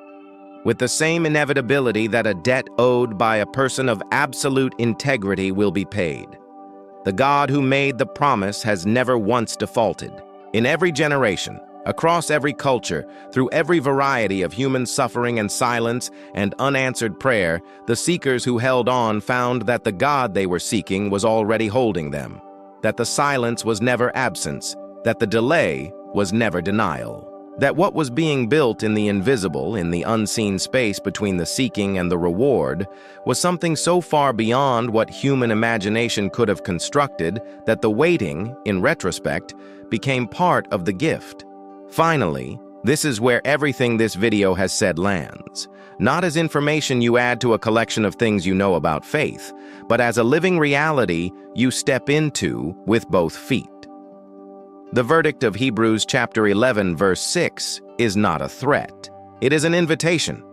with the same inevitability that a debt owed by a person of absolute integrity will be paid. The God who made the promise has never once defaulted. In every generation, across every culture, through every variety of human suffering and silence and unanswered prayer, the seekers who held on found that the God they were seeking was already holding them, that the silence was never absence, that the delay was never denial. That what was being built in the invisible, in the unseen space between the seeking and the reward, was something so far beyond what human imagination could have constructed that the waiting, in retrospect, became part of the gift. Finally, this is where everything this video has said lands. Not as information you add to a collection of things you know about faith, but as a living reality you step into with both feet. The verdict of Hebrews chapter 11 verse 6 is not a threat. It is an invitation.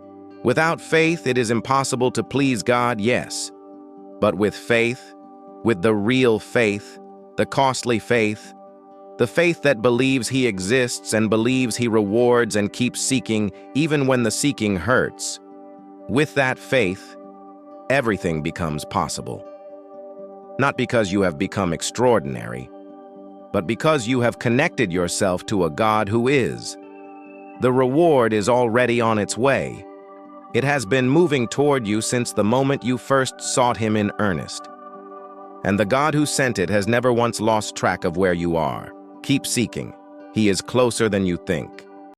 Without faith, it is impossible to please God, yes. But with faith, with the real faith, the costly faith, the faith that believes he exists and believes he rewards and keeps seeking even when the seeking hurts, with that faith, everything becomes possible. Not because you have become extraordinary, but because you have connected yourself to a God who is. The reward is already on its way. It has been moving toward you since the moment you first sought him in earnest. And the God who sent it has never once lost track of where you are. Keep seeking. He is closer than you think.